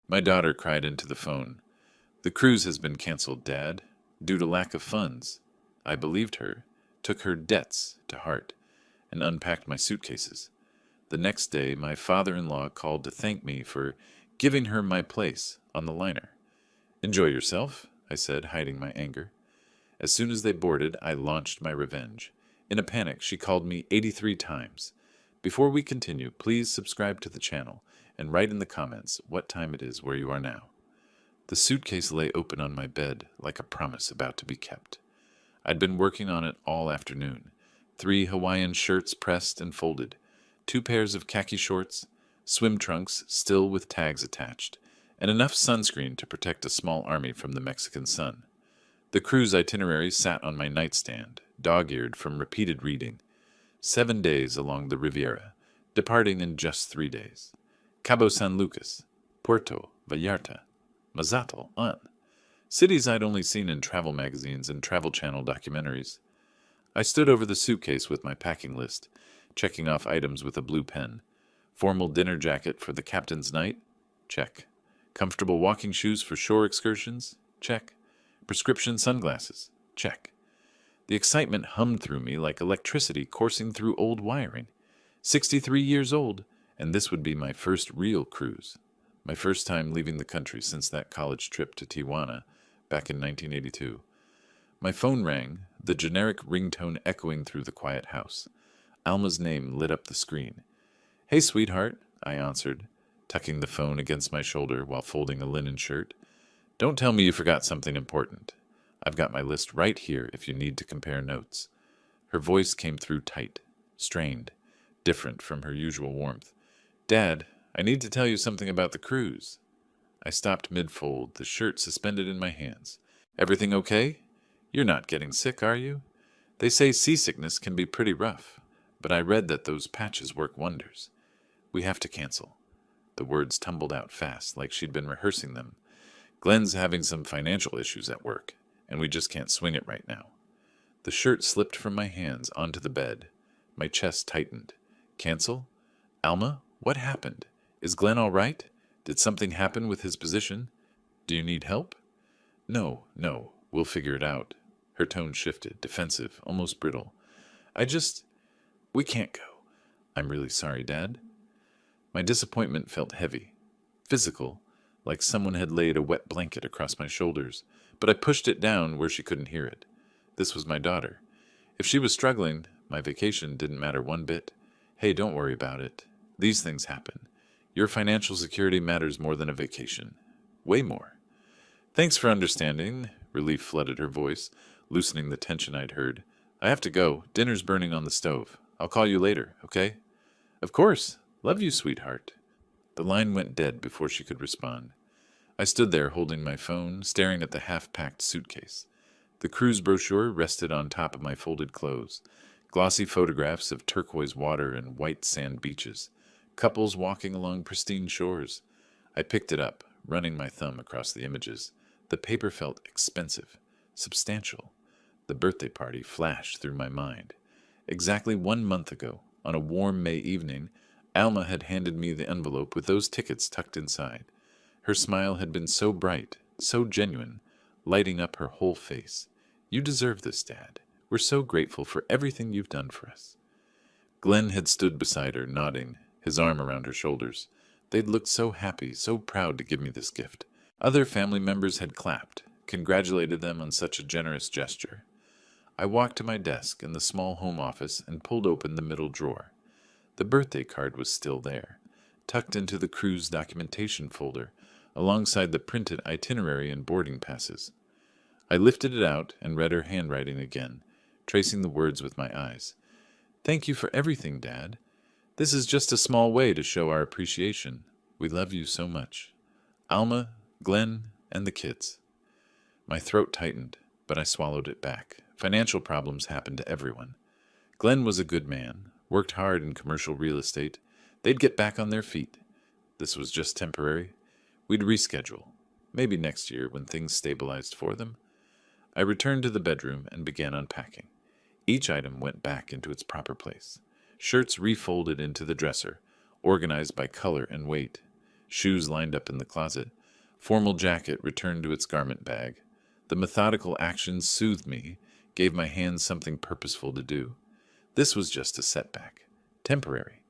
My daughter cried into the phone. The cruise has been canceled, Dad, due to lack of funds. I believed her, took her debts to heart, and unpacked my suitcases. The next day, my father-in-law called to thank me for giving her my place on the liner. Enjoy yourself, I said, hiding my anger. As soon as they boarded, I launched my revenge. In a panic, she called me 83 times. Before we continue, please subscribe to the channel and write in the comments what time it is where you are now. The suitcase lay open on my bed like a promise about to be kept. I'd been working on it all afternoon. 3 Hawaiian shirts pressed and folded, 2 pairs of khaki shorts, swim trunks still with tags attached, and enough sunscreen to protect a small army from the Mexican sun. The cruise itinerary sat on my nightstand, dog-eared from repeated reading. 7 days along the Riviera, departing in just 3 days. Cabo San Lucas, Puerto Vallarta, Mazatl, on. Cities I'd only seen in travel magazines and Travel Channel documentaries. I stood over the suitcase with my packing list, checking off items with a blue pen. Formal dinner jacket for the captain's night? Check. Comfortable walking shoes for shore excursions? Check. Prescription sunglasses? Check. The excitement hummed through me like electricity coursing through old wiring. 63 years old, and this would be my first real cruise. My first time leaving the country since that college trip to Tijuana back in 1982. My phone rang, the generic ringtone echoing through the quiet house. Alma's name lit up the screen. "Hey, sweetheart," I answered, tucking the phone against my shoulder while folding a linen shirt. "Don't tell me you forgot something important. I've got my list right here if you need to compare notes." Her voice came through tight, strained, different from her usual warmth. "Dad, I need to tell you something about the cruise." I stopped mid-fold, the shirt suspended in my hands. "Everything okay? You're not getting sick, are you? They say seasickness can be pretty rough, but I read that those patches work wonders. We have to cancel." The words tumbled out fast, like she'd been rehearsing them. "Glenn's having some financial issues at work, and we just can't swing it right now." The shirt slipped from my hands onto the bed. My chest tightened. "Cancel? Alma, what happened? Is Glenn all right? Did something happen with his position? Do you need help?" No, we'll figure it out." Her tone shifted, defensive, almost brittle. We can't go." "I'm really sorry, Dad." My disappointment felt heavy, physical, like someone had laid a wet blanket across my shoulders, but I pushed it down where she couldn't hear it. This was my daughter. If she was struggling, my vacation didn't matter one bit. "Hey, don't worry about it. These things happen. Your financial security matters more than a vacation. Way more." "Thanks for understanding." Relief flooded her voice, loosening the tension I'd heard. "I have to go. Dinner's burning on the stove. I'll call you later, okay?" "Of course. Love you, sweetheart." The line went dead before she could respond. I stood there holding my phone, staring at the half-packed suitcase. The cruise brochure rested on top of my folded clothes. Glossy photographs of turquoise water and white sand beaches. Couples walking along pristine shores. I picked it up, running my thumb across the images. The paper felt expensive, substantial. The birthday party flashed through my mind. Exactly 1 month ago, on a warm May evening, Alma had handed me the envelope with those tickets tucked inside. Her smile had been so bright, so genuine, lighting up her whole face. "You deserve this, Dad. We're so grateful for everything you've done for us." Glenn had stood beside her, nodding, his arm around her shoulders. They'd looked so happy, so proud to give me this gift. Other family members had clapped, congratulated them on such a generous gesture. I walked to my desk in the small home office and pulled open the middle drawer. The birthday card was still there, tucked into the cruise documentation folder, alongside the printed itinerary and boarding passes. I lifted it out and read her handwriting again, tracing the words with my eyes. "Thank you for everything, Dad. This is just a small way to show our appreciation. We love you so much. Alma, Glenn, and the kids." My throat tightened, but I swallowed it back. Financial problems happen to everyone. Glenn was a good man, worked hard in commercial real estate. They'd get back on their feet. This was just temporary. We'd reschedule, maybe next year when things stabilized for them. I returned to the bedroom and began unpacking. Each item went back into its proper place. Shirts refolded into the dresser, organized by color and weight. shoes lined up in the closet, formal jacket returned to its garment bag. The methodical action soothed me, gave my hands something purposeful to do. This was just a setback. Temporary.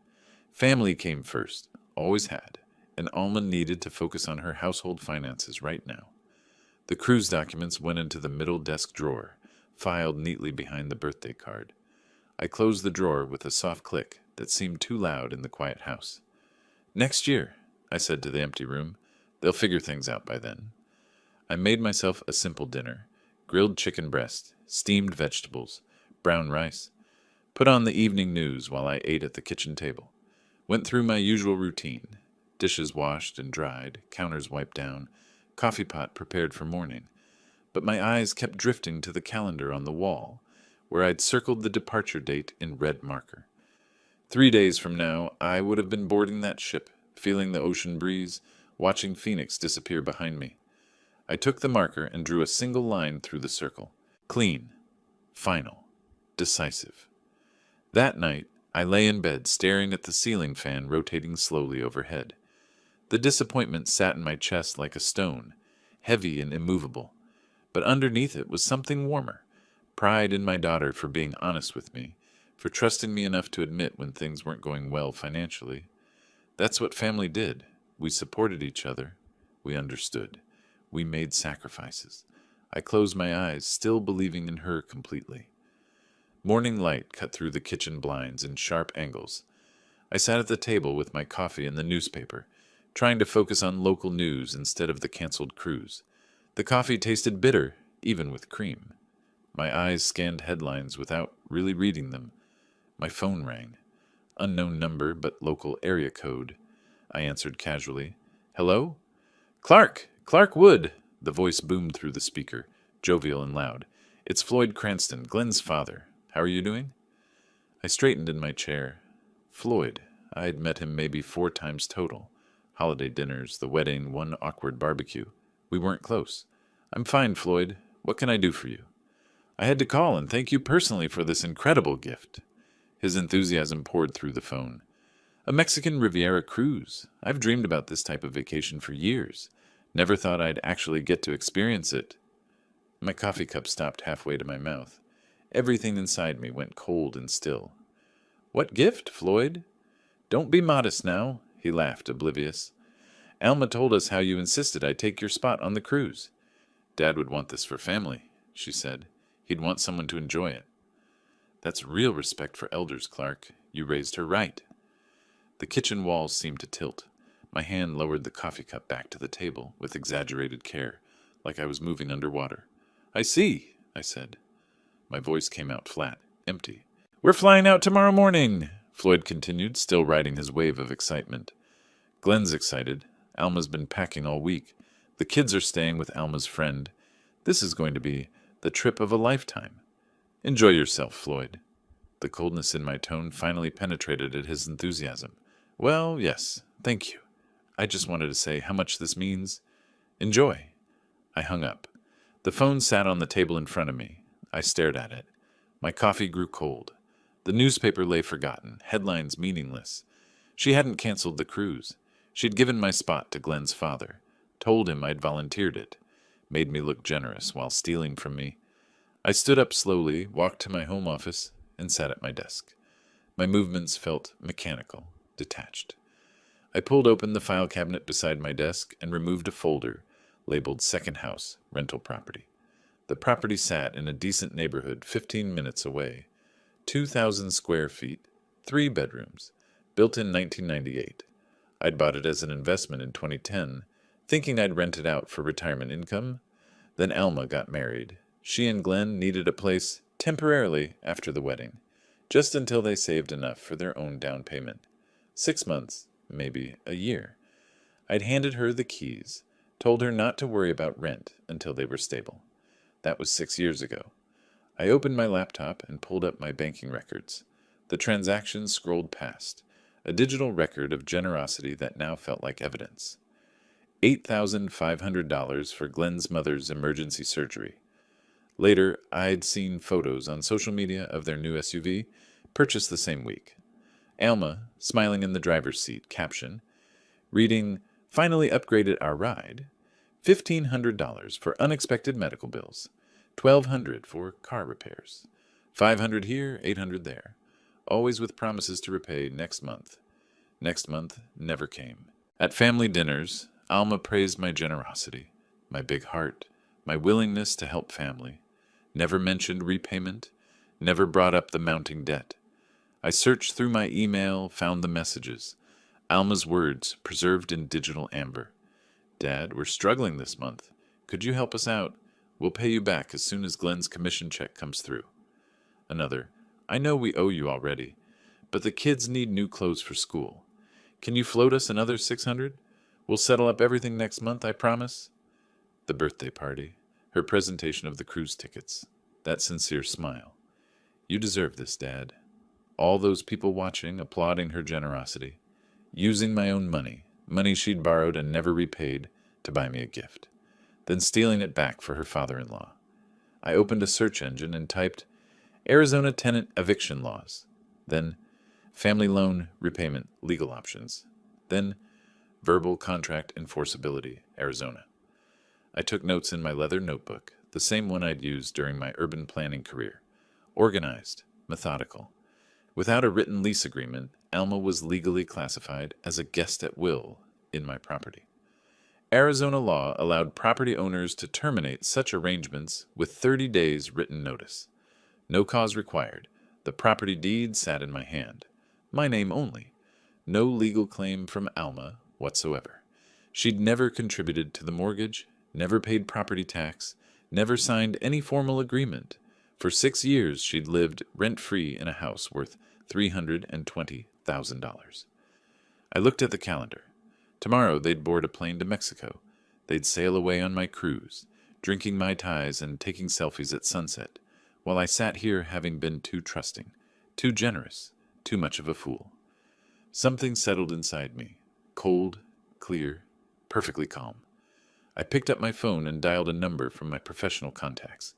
Family came first, always had, and Alma needed to focus on her household finances right now. The cruise documents went into the middle desk drawer, filed neatly behind the birthday card. I closed the drawer with a soft click that seemed too loud in the quiet house. "Next year," I said to the empty room. "They'll figure things out by then." I made myself a simple dinner: grilled chicken breast, steamed vegetables, brown rice. Put on the evening news while I ate at the kitchen table. Went through my usual routine: dishes washed and dried, counters wiped down, coffee pot prepared for morning. But my eyes kept drifting to the calendar on the wall, where I'd circled the departure date in red marker. 3 days from now, I would have been boarding that ship, feeling the ocean breeze, watching Phoenix disappear behind me. I took the marker and drew a single line through the circle. Clean. Final. Decisive. That night, I lay in bed staring at the ceiling fan rotating slowly overhead. The disappointment sat in my chest like a stone, heavy and immovable. But underneath it was something warmer: pride in my daughter for being honest with me, for trusting me enough to admit when things weren't going well financially. That's what family did. We supported each other. We understood. We made sacrifices. I closed my eyes, still believing in her completely. Morning light cut through the kitchen blinds in sharp angles. I sat at the table with my coffee and the newspaper, trying to focus on local news instead of the canceled cruise. The coffee tasted bitter, even with cream. My eyes scanned headlines without really reading them. My phone rang. Unknown number, but local area code. I answered casually. "Hello?" "Clark! Clark Wood!" The voice boomed through the speaker, jovial and loud. "It's Floyd Cranston, Glenn's father. How are you doing?" I straightened in my chair. Floyd. I'd met him maybe 4 times total. Holiday dinners, the wedding, one awkward barbecue. We weren't close. "I'm fine, Floyd. What can I do for you?" "I had to call and thank you personally for this incredible gift." His enthusiasm poured through the phone. "A Mexican Riviera cruise. I've dreamed about this type of vacation for years. Never thought I'd actually get to experience it." My coffee cup stopped halfway to my mouth. Everything inside me went cold and still. "What gift, Floyd?" "Don't be modest now," he laughed, oblivious. "Alma told us how you insisted I take your spot on the cruise." "Dad would want this for family," she said. "He'd want someone to enjoy it." "That's real respect for elders, Clark. You raised her right." The kitchen walls seemed to tilt. My hand lowered the coffee cup back to the table with exaggerated care, like I was moving underwater. "I see," I said. My voice came out flat, empty. "We're flying out tomorrow morning," Floyd continued, still riding his wave of excitement. "Glenn's excited. Alma's been packing all week. The kids are staying with Alma's friend. This is going to be the trip of a lifetime. Enjoy yourself, Floyd." The coldness in my tone finally penetrated at his enthusiasm. "Well, yes, thank you. I just wanted to say how much this means. Enjoy." I hung up. The phone sat on the table in front of me. I stared at it. My coffee grew cold. The newspaper lay forgotten, headlines meaningless. She hadn't canceled the cruise. She'd given my spot to Glenn's father, told him I'd volunteered it, made me look generous while stealing from me. I stood up slowly, walked to my home office, and sat at my desk. My movements felt mechanical, detached. I pulled open the file cabinet beside my desk and removed a folder labeled Second House, Rental Property. The property sat in a decent neighborhood 15 minutes away. 2,000 square feet, 3 bedrooms, built in 1998. I'd bought it as an investment in 2010, thinking I'd rent it out for retirement income. Then Alma got married. She and Glenn needed a place temporarily after the wedding, just until they saved enough for their own down payment. 6 months, maybe a year. I'd handed her the keys, told her not to worry about rent until they were stable. That was 6 years ago. I opened my laptop and pulled up my banking records. The transactions scrolled past, a digital record of generosity that now felt like evidence. $8,500 for Glenn's mother's emergency surgery. Later, I'd seen photos on social media of their new SUV, purchased the same week. Alma, smiling in the driver's seat, caption, reading Finally upgraded our ride. $1,500 for unexpected medical bills. $1,200 for car repairs. $500 here, $800 there. Always with promises to repay next month. Next month never came. At family dinners, Alma praised my generosity, my big heart, my willingness to help family. Never mentioned repayment, never brought up the mounting debt. I searched through my email, found the messages. Alma's words, preserved in digital amber. Dad, we're struggling this month. Could you help us out? We'll pay you back as soon as Glenn's commission check comes through. Another, I know we owe you already, but the kids need new clothes for school. Can you float us another $600? We'll settle up everything next month, I promise. The birthday party, her presentation of the cruise tickets, that sincere smile. You deserve this, Dad. All those people watching, applauding her generosity. Using my own money she'd borrowed and never repaid, to buy me a gift. Then stealing it back for her father-in-law. I opened a search engine and typed Arizona tenant eviction laws. Then family loan repayment legal options. Then verbal contract enforceability, Arizona. I took notes in my leather notebook, the same one I'd used during my urban planning career. Organized, methodical. Without a written lease agreement, Alma was legally classified as a guest at will in my property. Arizona law allowed property owners to terminate such arrangements with 30 days written notice. No cause required. The property deed sat in my hand. My name only. No legal claim from Alma whatsoever. She'd never contributed to the mortgage, never paid property tax, never signed any formal agreement. For 6 years she'd lived rent-free in a house worth $320,000. I looked at the calendar. Tomorrow they'd board a plane to Mexico. They'd sail away on my cruise, drinking Mai Tais and taking selfies at sunset, while I sat here having been too trusting, too generous, too much of a fool. Something settled inside me, cold, clear, perfectly calm. I picked up my phone and dialed a number from my professional contacts.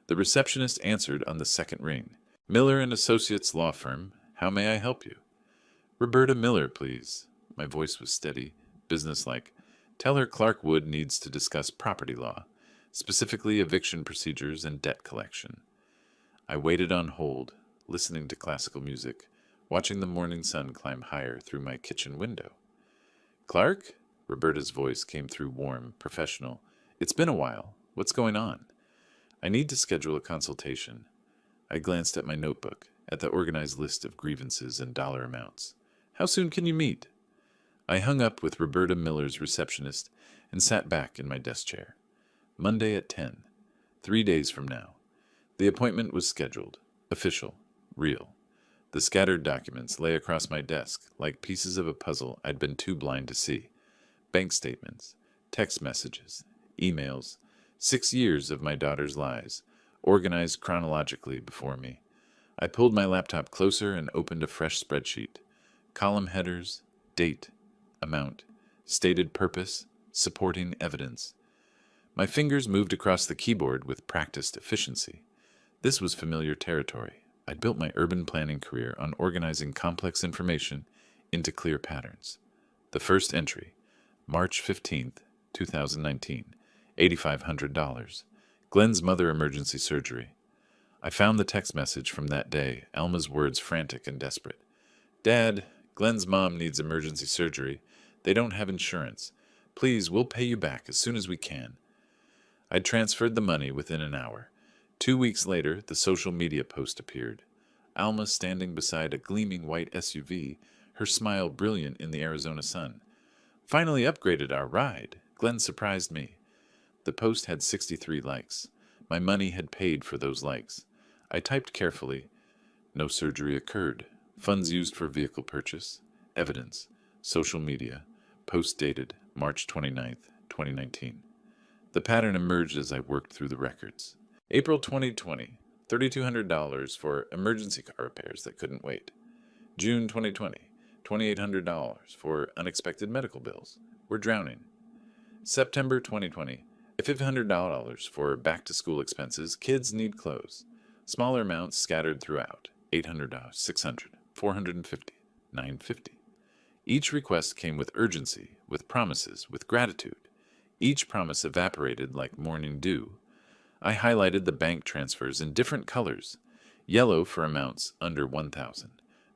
The receptionist answered on the second ring. Miller and Associates Law Firm, how may I help you? Roberta Miller, please. My voice was steady, businesslike. Tell her Clark Wood needs to discuss property law, specifically eviction procedures and debt collection. I waited on hold, listening to classical music, watching the morning sun climb higher through my kitchen window. Clark? Roberta's voice came through warm, professional. It's been a while. What's going on? I need to schedule a consultation. I glanced at my notebook, at the organized list of grievances and dollar amounts. How soon can you meet? I hung up with Roberta Miller's receptionist and sat back in my desk chair. Monday at 10, 3 days from now. The appointment was scheduled, official, real. The scattered documents lay across my desk like pieces of a puzzle I'd been too blind to see. Bank statements, text messages, emails, 6 years of my daughter's lies, organized chronologically before me. I pulled my laptop closer and opened a fresh spreadsheet. Column headers, date, amount, stated purpose, supporting evidence. My fingers moved across the keyboard with practiced efficiency. This was familiar territory. I'd built my urban planning career on organizing complex information into clear patterns. The first entry, March 15th, 2019, $8,500. Glenn's mother emergency surgery. I found the text message from that day, Alma's words frantic and desperate. Dad, Glenn's mom needs emergency surgery. They don't have insurance. Please, we'll pay you back as soon as we can. I transferred the money within an hour. 2 weeks later, the social media post appeared. Alma standing beside a gleaming white SUV, her smile brilliant in the Arizona sun. Finally upgraded our ride. Glenn surprised me. The post had 63 likes. My money had paid for those likes. I typed carefully. No surgery occurred. Funds used for vehicle purchase. Evidence. Social media. Post dated March 29th, 2019. The pattern emerged as I worked through the records. April 2020, $3,200 for emergency car repairs that couldn't wait. June 2020, $2,800 for unexpected medical bills. We're drowning. September 2020, $500 for back-to-school expenses. Kids need clothes. Smaller amounts scattered throughout. $800, $600, $450, $950. Each request came with urgency, with promises, with gratitude. Each promise evaporated like morning dew. I highlighted the bank transfers in different colors: yellow for amounts under 1,000,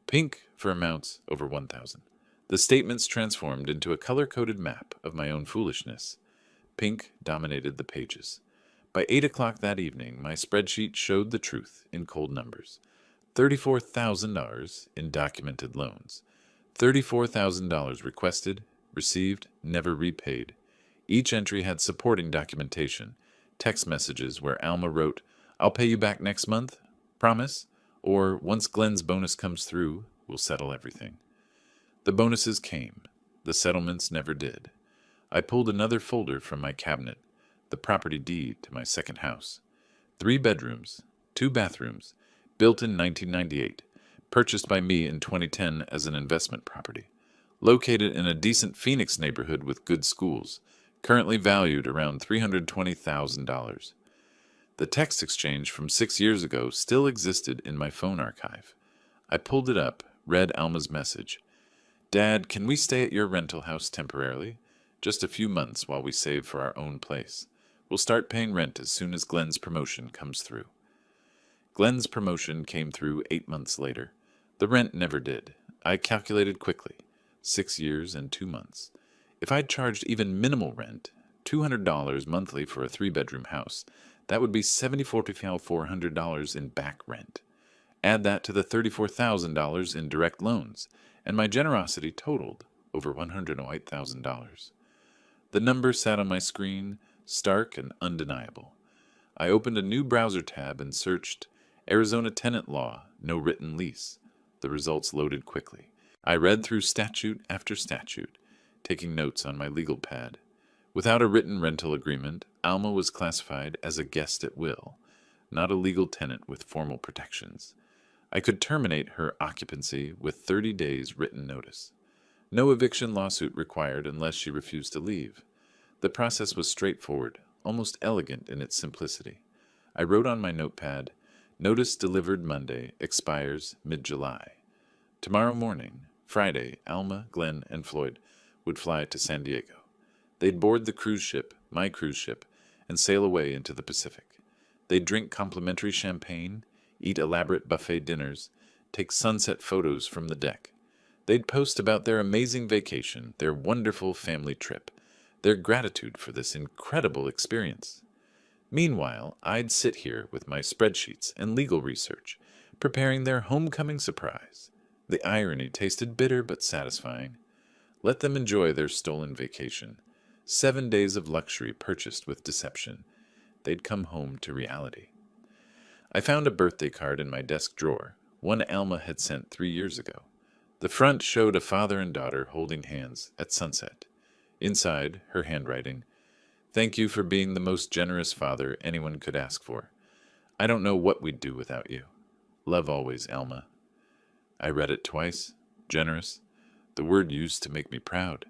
pink for amounts over 1,000. The statements transformed into a color-coded map of my own foolishness. Pink dominated the pages. By 8 o'clock that evening, my spreadsheet showed the truth in cold numbers. $34,000 in documented loans. $34,000 requested, received, never repaid. Each entry had supporting documentation, text messages where Alma wrote, "I'll pay you back next month, promise," or "Once Glenn's bonus comes through, we'll settle everything." The bonuses came. The settlements never did. I pulled another folder from my cabinet, the property deed to my second house. 3 bedrooms, 2 bathrooms, built in 1998, purchased by me in 2010 as an investment property. Located in a decent Phoenix neighborhood with good schools, currently valued around $320,000. The text exchange from 6 years ago still existed in my phone archive. I pulled it up, read Alma's message. "Dad, can we stay at your rental house temporarily? Just a few months while we save for our own place. We'll start paying rent as soon as Glenn's promotion comes through." Glenn's promotion came through 8 months later. The rent never did. I calculated quickly. 6 years and 2 months. If I'd charged even minimal rent, $200 monthly for a 3-bedroom house, that would be $74,400 in back rent. Add that to the $34,000 in direct loans, and my generosity totaled over $108,000. The number sat on my screen, stark and undeniable. I opened a new browser tab and searched Arizona tenant law, no written lease. The results loaded quickly. I read through statute after statute, taking notes on my legal pad. Without a written rental agreement, Alma was classified as a guest at will, not a legal tenant with formal protections. I could terminate her occupancy with 30 days written notice. No eviction lawsuit required unless she refused to leave. The process was straightforward, almost elegant in its simplicity. I wrote on my notepad, "Notice delivered Monday, expires mid-July." Tomorrow morning, Friday, Alma, Glenn, and Floyd would fly to San Diego. They'd board the cruise ship, my cruise ship, and sail away into the Pacific. They'd drink complimentary champagne, eat elaborate buffet dinners, take sunset photos from the deck. They'd post about their amazing vacation, their wonderful family trip, their gratitude for this incredible experience. Meanwhile, I'd sit here with my spreadsheets and legal research, preparing their homecoming surprise. The irony tasted bitter but satisfying. Let them enjoy their stolen vacation. 7 days of luxury purchased with deception. They'd come home to reality. I found a birthday card in my desk drawer, one Alma had sent 3 years ago. The front showed a father and daughter holding hands at sunset. Inside, her handwriting, "Thank you for being the most generous father anyone could ask for. I don't know what we'd do without you. Love always, Alma." I read it twice. Generous, the word used to make me proud.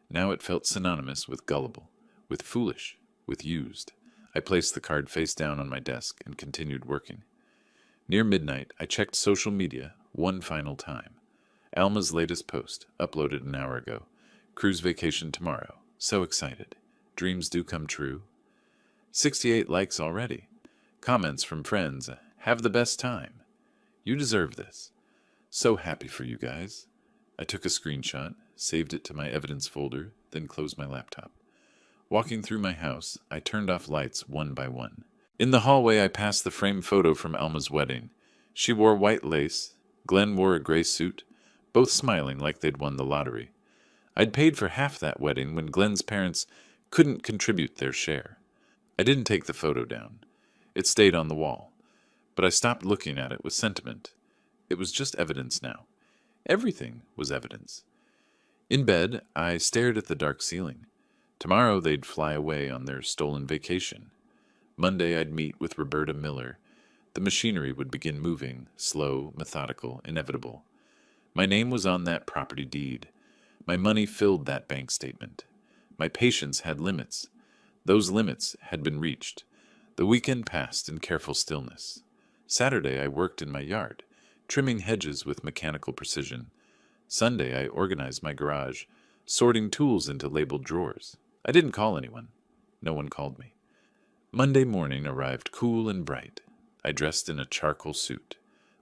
Now it felt synonymous with gullible, with foolish, with used. I placed the card face down on my desk and continued working. Near midnight, I checked social media one final time. Alma's latest post, uploaded an hour ago. "Cruise vacation tomorrow. So excited. Dreams do come true." 68 likes already. Comments from friends. "Have the best time. You deserve this. So happy for you guys." I took a screenshot, saved it to my evidence folder, then closed my laptop. Walking through my house, I turned off lights one by one. In the hallway, I passed the framed photo from Alma's wedding. She wore white lace. Glenn wore a gray suit, both smiling like they'd won the lottery. I'd paid for half that wedding when Glenn's parents couldn't contribute their share. I didn't take the photo down. It stayed on the wall. But I stopped looking at it with sentiment. It was just evidence now. Everything was evidence. In bed, I stared at the dark ceiling. Tomorrow they'd fly away on their stolen vacation. Monday I'd meet with Roberta Miller. The machinery would begin moving, slow, methodical, inevitable. My name was on that property deed. My money filled that bank statement. My patience had limits. Those limits had been reached. The weekend passed in careful stillness. Saturday I worked in my yard, trimming hedges with mechanical precision. Sunday, I organized my garage, sorting tools into labeled drawers. I didn't call anyone. No one called me. Monday morning arrived cool and bright. I dressed in a charcoal suit,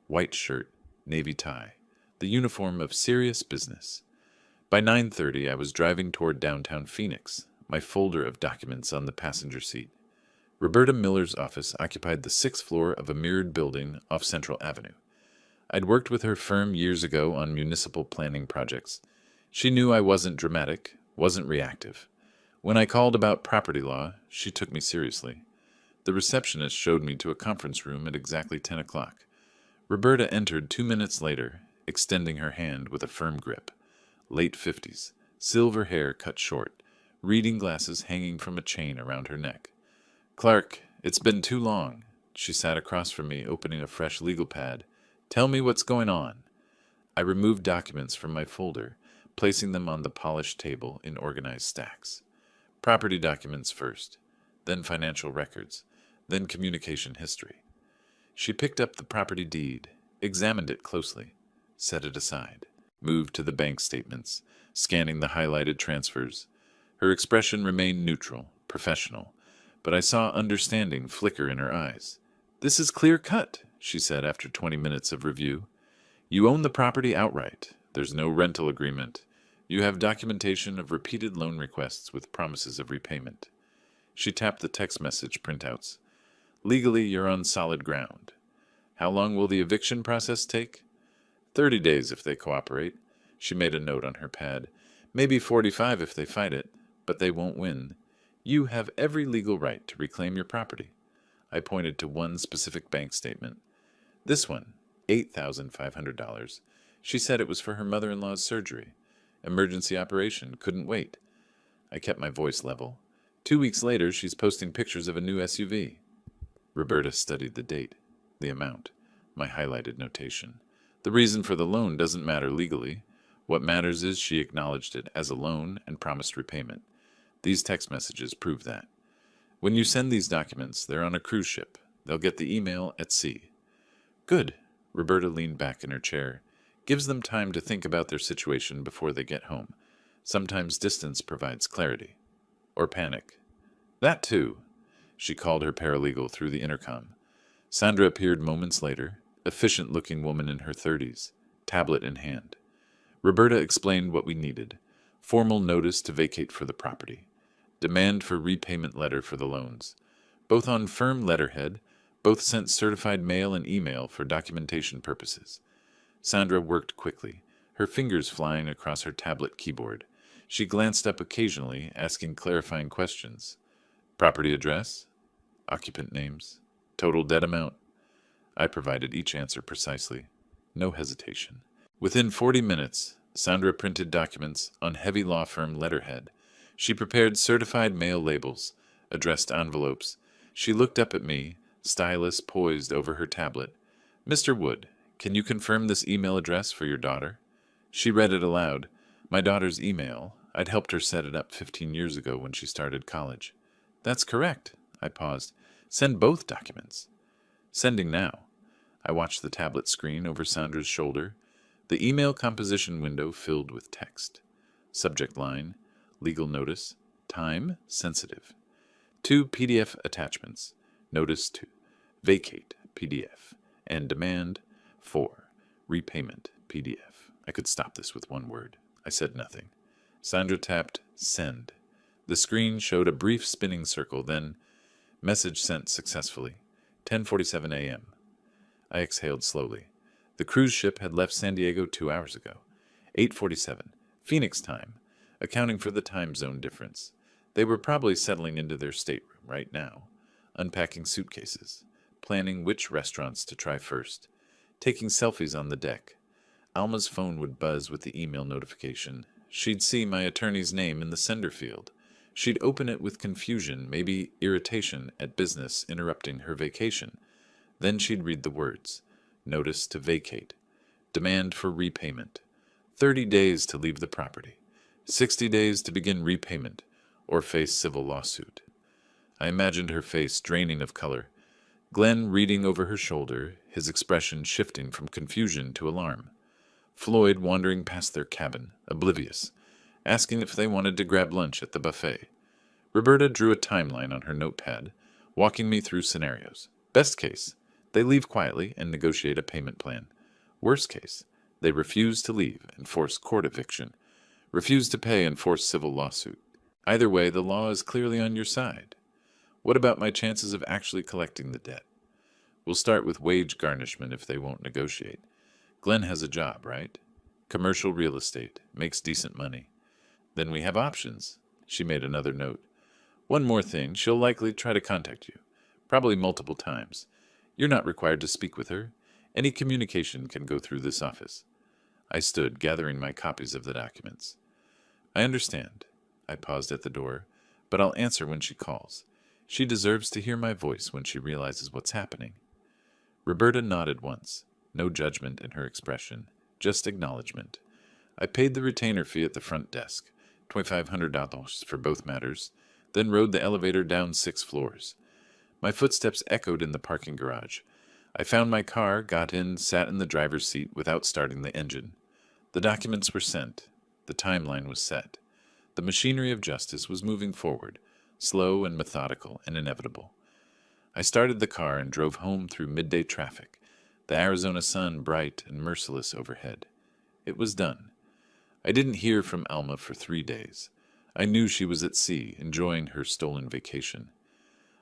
white shirt, navy tie, the uniform of serious business. By 9:30, I was driving toward downtown Phoenix, my folder of documents on the passenger seat. Roberta Miller's office occupied the 6th floor of a mirrored building off Central Avenue. I'd worked with her firm years ago on municipal planning projects. She knew I wasn't dramatic, wasn't reactive. When I called about property law, she took me seriously. The receptionist showed me to a conference room at exactly 10 o'clock. Roberta entered 2 minutes later, extending her hand with a firm grip. Late 50s, silver hair cut short, reading glasses hanging from a chain around her neck. "Clark, it's been too long." She sat across from me, opening a fresh legal pad. "Tell me what's going on." I removed documents from my folder, placing them on the polished table in organized stacks. Property documents first, then financial records, then communication history. She picked up the property deed, examined it closely, set it aside, moved to the bank statements, scanning the highlighted transfers. Her expression remained neutral, professional, but I saw understanding flicker in her eyes. "This is clear cut," she said after 20 minutes of review. "You own the property outright. There's no rental agreement. You have documentation of repeated loan requests with promises of repayment." She tapped the text message printouts. "Legally, you're on solid ground. How long will the eviction process take?" 30 days if they cooperate." She made a note on her pad. "Maybe 45 if they fight it, but they won't win. You have every legal right to reclaim your property." I pointed to one specific bank statement. "This one, $8,500. She said it was for her mother-in-law's surgery. Emergency operation, couldn't wait." I kept my voice level. 2 weeks later, she's posting pictures of a new SUV. Roberta studied the date, the amount, my highlighted notation. The reason for the loan doesn't matter legally. What matters is she acknowledged it as a loan and promised repayment. These text messages prove that. "When you send these documents, they're on a cruise ship. They'll get the email at sea." "Good." Roberta leaned back in her chair. "Gives them time to think about their situation before they get home. Sometimes distance provides clarity. Or panic." "That too." She called her paralegal through the intercom. Sandra appeared moments later, efficient-looking woman in her 30s, tablet in hand. Roberta explained what we needed. Formal notice to vacate for the property. Demand for repayment letter for the loans. Both on firm letterhead, both sent certified mail and email for documentation purposes. Sandra worked quickly, her fingers flying across her tablet keyboard. She glanced up occasionally, asking clarifying questions. "Property address? Occupant names? Total debt amount?" I provided each answer precisely. No hesitation. Within 40 minutes, Sandra printed documents on heavy law firm letterhead. She prepared certified mail labels, addressed envelopes. She looked up at me, stylus poised over her tablet. "Mr. Wood, can you confirm this email address for your daughter?" She read it aloud. My daughter's email. I'd helped her set it up 15 years ago when she started college. "That's correct." I paused. "Send both documents." "Sending now." I watched the tablet screen over Sandra's shoulder. The email composition window filled with text. Subject line, legal notice, time, sensitive. 2 PDF attachments. Notice 2, vacate, PDF, and demand 4, repayment, PDF. I could stop this with one word. I said nothing. Sandra tapped send. The screen showed a brief spinning circle, then message sent successfully. 10:47 a.m. I exhaled slowly. The cruise ship had left San Diego 2 hours ago. 8:47, Phoenix time, accounting for the time zone difference. They were probably settling into their stateroom right now, unpacking suitcases, planning which restaurants to try first, taking selfies on the deck. Alma's phone would buzz with the email notification. She'd see my attorney's name in the sender field. She'd open it with confusion, maybe irritation at business interrupting her vacation. Then she'd read the words. Notice to vacate. Demand for repayment. 30 days to leave the property. 60 days to begin repayment or face civil lawsuit. I imagined her face draining of color. Glenn reading over her shoulder, his expression shifting from confusion to alarm. Floyd wandering past their cabin, oblivious, asking if they wanted to grab lunch at the buffet. Roberta drew a timeline on her notepad, walking me through scenarios. Best case, they leave quietly and negotiate a payment plan. Worst case, they refuse to leave and force court eviction, refuse to pay and force civil lawsuit. Either way, the law is clearly on your side. What about my chances of actually collecting the debt? We'll start with wage garnishment if they won't negotiate. Glenn has a job, right? Commercial real estate, makes decent money. Then we have options. She made another note. One more thing, she'll likely try to contact you, probably multiple times. You're not required to speak with her. Any communication can go through this office. I stood, gathering my copies of the documents. I understand. I paused at the door, but I'll answer when she calls. She deserves to hear my voice when she realizes what's happening. Roberta nodded once, no judgment in her expression, just acknowledgement. I paid the retainer fee at the front desk, $2,500 for both matters, then rode the elevator down 6 floors. My footsteps echoed in the parking garage. I found my car, got in, sat in the driver's seat without starting the engine. The documents were sent. The timeline was set. The machinery of justice was moving forward, slow and methodical and inevitable. I started the car and drove home through midday traffic, the Arizona sun bright and merciless overhead. It was done. I didn't hear from Alma for 3 days. I knew she was at sea, enjoying her stolen vacation.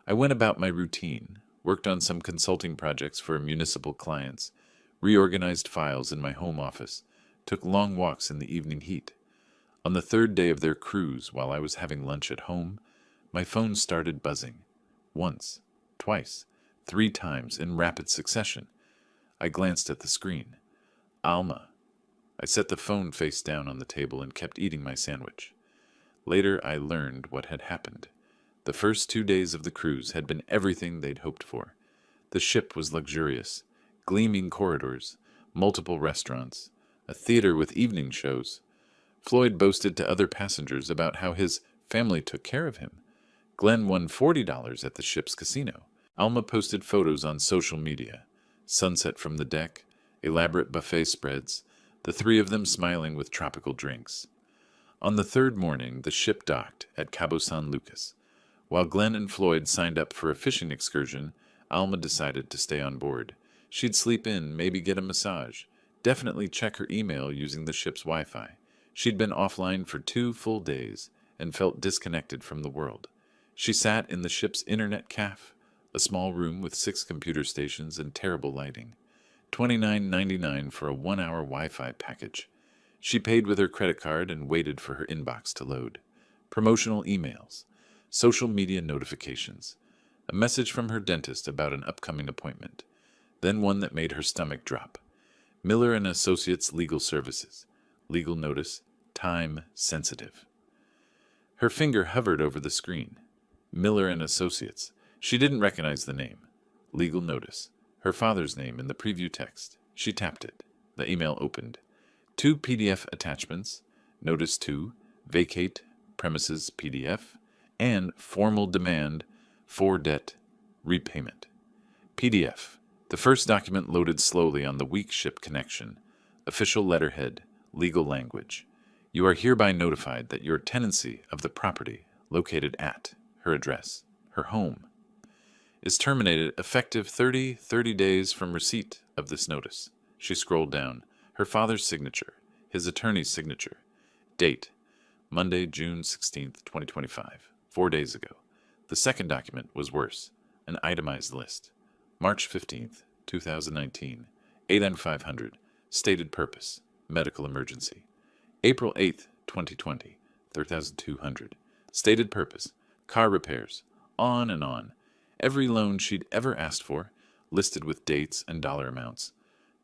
I went about my routine, worked on some consulting projects for municipal clients, reorganized files in my home office, took long walks in the evening heat. On the 3rd day of their cruise, while I was having lunch at home, my phone started buzzing. Once, twice, 3 times in rapid succession. I glanced at the screen. Alma. I set the phone face down on the table and kept eating my sandwich. Later, I learned what had happened. The first 2 days of the cruise had been everything they'd hoped for. The ship was luxurious, gleaming corridors, multiple restaurants, a theater with evening shows. Floyd boasted to other passengers about how his family took care of him. Glenn won $40 at the ship's casino. Alma posted photos on social media. Sunset from the deck, elaborate buffet spreads, the 3 of them smiling with tropical drinks. On the 3rd morning, the ship docked at Cabo San Lucas. While Glenn and Floyd signed up for a fishing excursion, Alma decided to stay on board. She'd sleep in, maybe get a massage, definitely check her email using the ship's Wi-Fi. She'd been offline for 2 full days and felt disconnected from the world. She sat in the ship's internet cafe, a small room with 6 computer stations and terrible lighting. $29.99 for a 1-hour Wi-Fi package. She paid with her credit card and waited for her inbox to load. Promotional emails, social media notifications, a message from her dentist about an upcoming appointment, then one that made her stomach drop. Miller and Associates Legal Services. Legal notice, time sensitive. Her finger hovered over the screen. Miller and Associates. She didn't recognize the name. Legal notice. Her father's name in the preview text. She tapped it. The email opened. 2 PDF attachments. Notice 2. Vacate premises PDF. And formal demand for debt repayment. PDF. The first document loaded slowly on the weak ship connection. Official letterhead. Legal language. You are hereby notified that your tenancy of the property located at her address, her home, is terminated effective 30 days from receipt of this notice. She scrolled down. Her father's signature, his attorney's signature. Date, Monday, June 16th, 2025, 4 days ago. The second document was worse, an itemized list. March 15th, 2019, 8N500, stated purpose, medical emergency. April 8th, 2020, 3200, stated purpose, car repairs, on and on. Every loan she'd ever asked for, listed with dates and dollar amounts.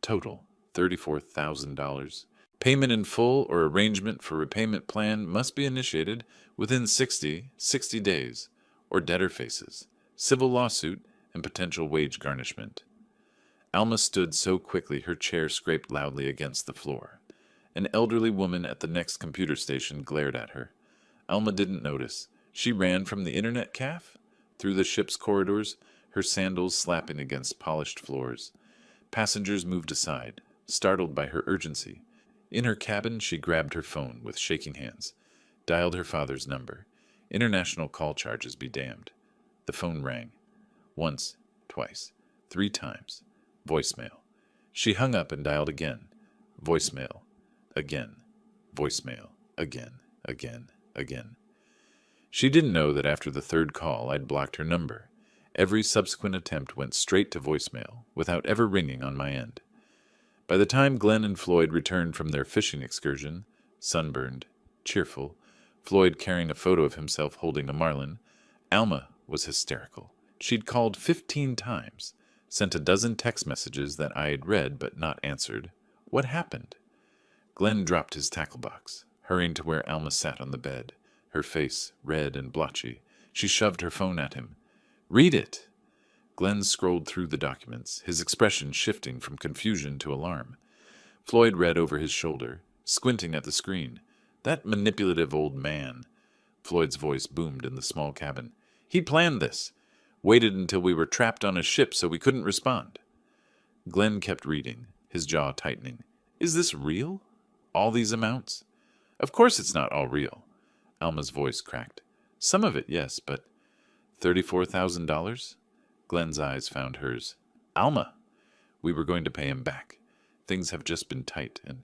Total, $34,000. Payment in full or arrangement for repayment plan must be initiated within 60 days, or debtor faces, civil lawsuit, and potential wage garnishment. Alma stood so quickly her chair scraped loudly against the floor. An elderly woman at the next computer station glared at her. Alma didn't notice. She ran from the internet cafe, through the ship's corridors, her sandals slapping against polished floors. Passengers moved aside, startled by her urgency. In her cabin, she grabbed her phone with shaking hands, dialed her father's number. International call charges be damned. The phone rang. Once, twice, 3 times. Voicemail. She hung up and dialed again. Voicemail. Again. Voicemail. Again. Again. Again. She didn't know that after the third call, I'd blocked her number. Every subsequent attempt went straight to voicemail, without ever ringing on my end. By the time Glenn and Floyd returned from their fishing excursion, sunburned, cheerful, Floyd carrying a photo of himself holding a marlin, Alma was hysterical. She'd called 15 times, sent a dozen text messages that I had read but not answered. What happened? Glenn dropped his tackle box, hurrying to where Alma sat on the bed, her face red and blotchy. She shoved her phone at him. "Read it!" Glenn scrolled through the documents, his expression shifting from confusion to alarm. Floyd read over his shoulder, squinting at the screen. "That manipulative old man." Floyd's voice boomed in the small cabin. "He planned this. Waited until we were trapped on a ship so we couldn't respond." Glenn kept reading, his jaw tightening. "Is this real? All these amounts?" "Of course it's not all real." Alma's voice cracked. "Some of it, yes, but $34,000? Glenn's eyes found hers. "Alma!" "We were going to pay him back. Things have just been tight, and—"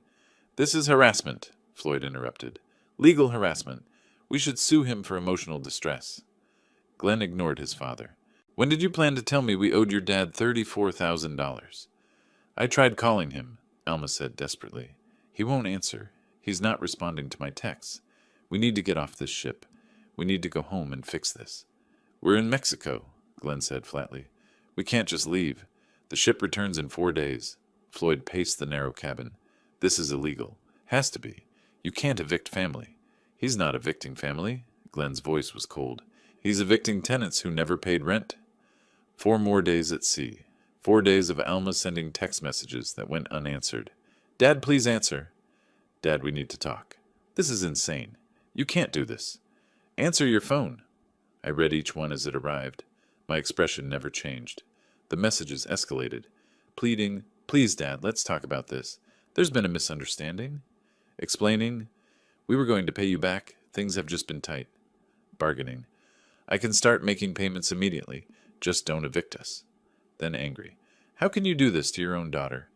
"This is harassment," Floyd interrupted. "Legal harassment. We should sue him for emotional distress." Glenn ignored his father. "When did you plan to tell me we owed your dad $34,000? "I tried calling him," Alma said desperately. "He won't answer. He's not responding to my texts. We need to get off this ship. We need to go home and fix this." "We're in Mexico," Glenn said flatly. "We can't just leave. The ship returns in 4 days." Floyd paced the narrow cabin. "This is illegal. Has to be. You can't evict family." "He's not evicting family." Glenn's voice was cold. "He's evicting tenants who never paid rent." 4 more days at sea. 4 days of Alma sending text messages that went unanswered. "Dad, please answer." "Dad, we need to talk." "This is insane. You can't do this." "Answer your phone." I read each one as it arrived. My expression never changed. The messages escalated. Pleading, "Please, Dad, let's talk about this. There's been a misunderstanding." Explaining, "We were going to pay you back. Things have just been tight." Bargaining, "I can start making payments immediately. Just don't evict us." Then angry, "How can you do this to your own daughter?"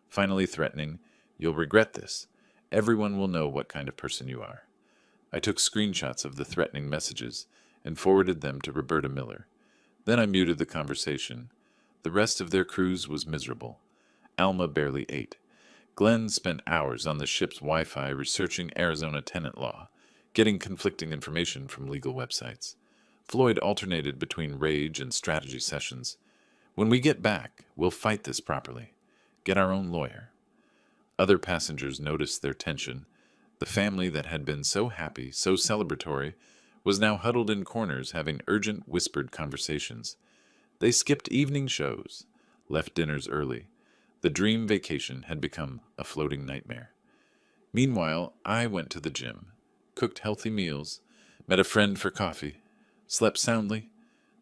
Finally threatening, "You'll regret this. Everyone will know what kind of person you are." I took screenshots of the threatening messages and forwarded them to Roberta Miller. Then I muted the conversation. The rest of their cruise was miserable. Alma barely ate. Glenn spent hours on the ship's Wi-Fi researching Arizona tenant law, getting conflicting information from legal websites. Floyd alternated between rage and strategy sessions. "When we get back, we'll fight this properly. Get our own lawyer." Other passengers noticed their tension. The family that had been so happy, so celebratory, was now huddled in corners having urgent whispered conversations. They skipped evening shows, left dinners early. The dream vacation had become a floating nightmare. Meanwhile, I went to the gym, cooked healthy meals, met a friend for coffee, slept soundly.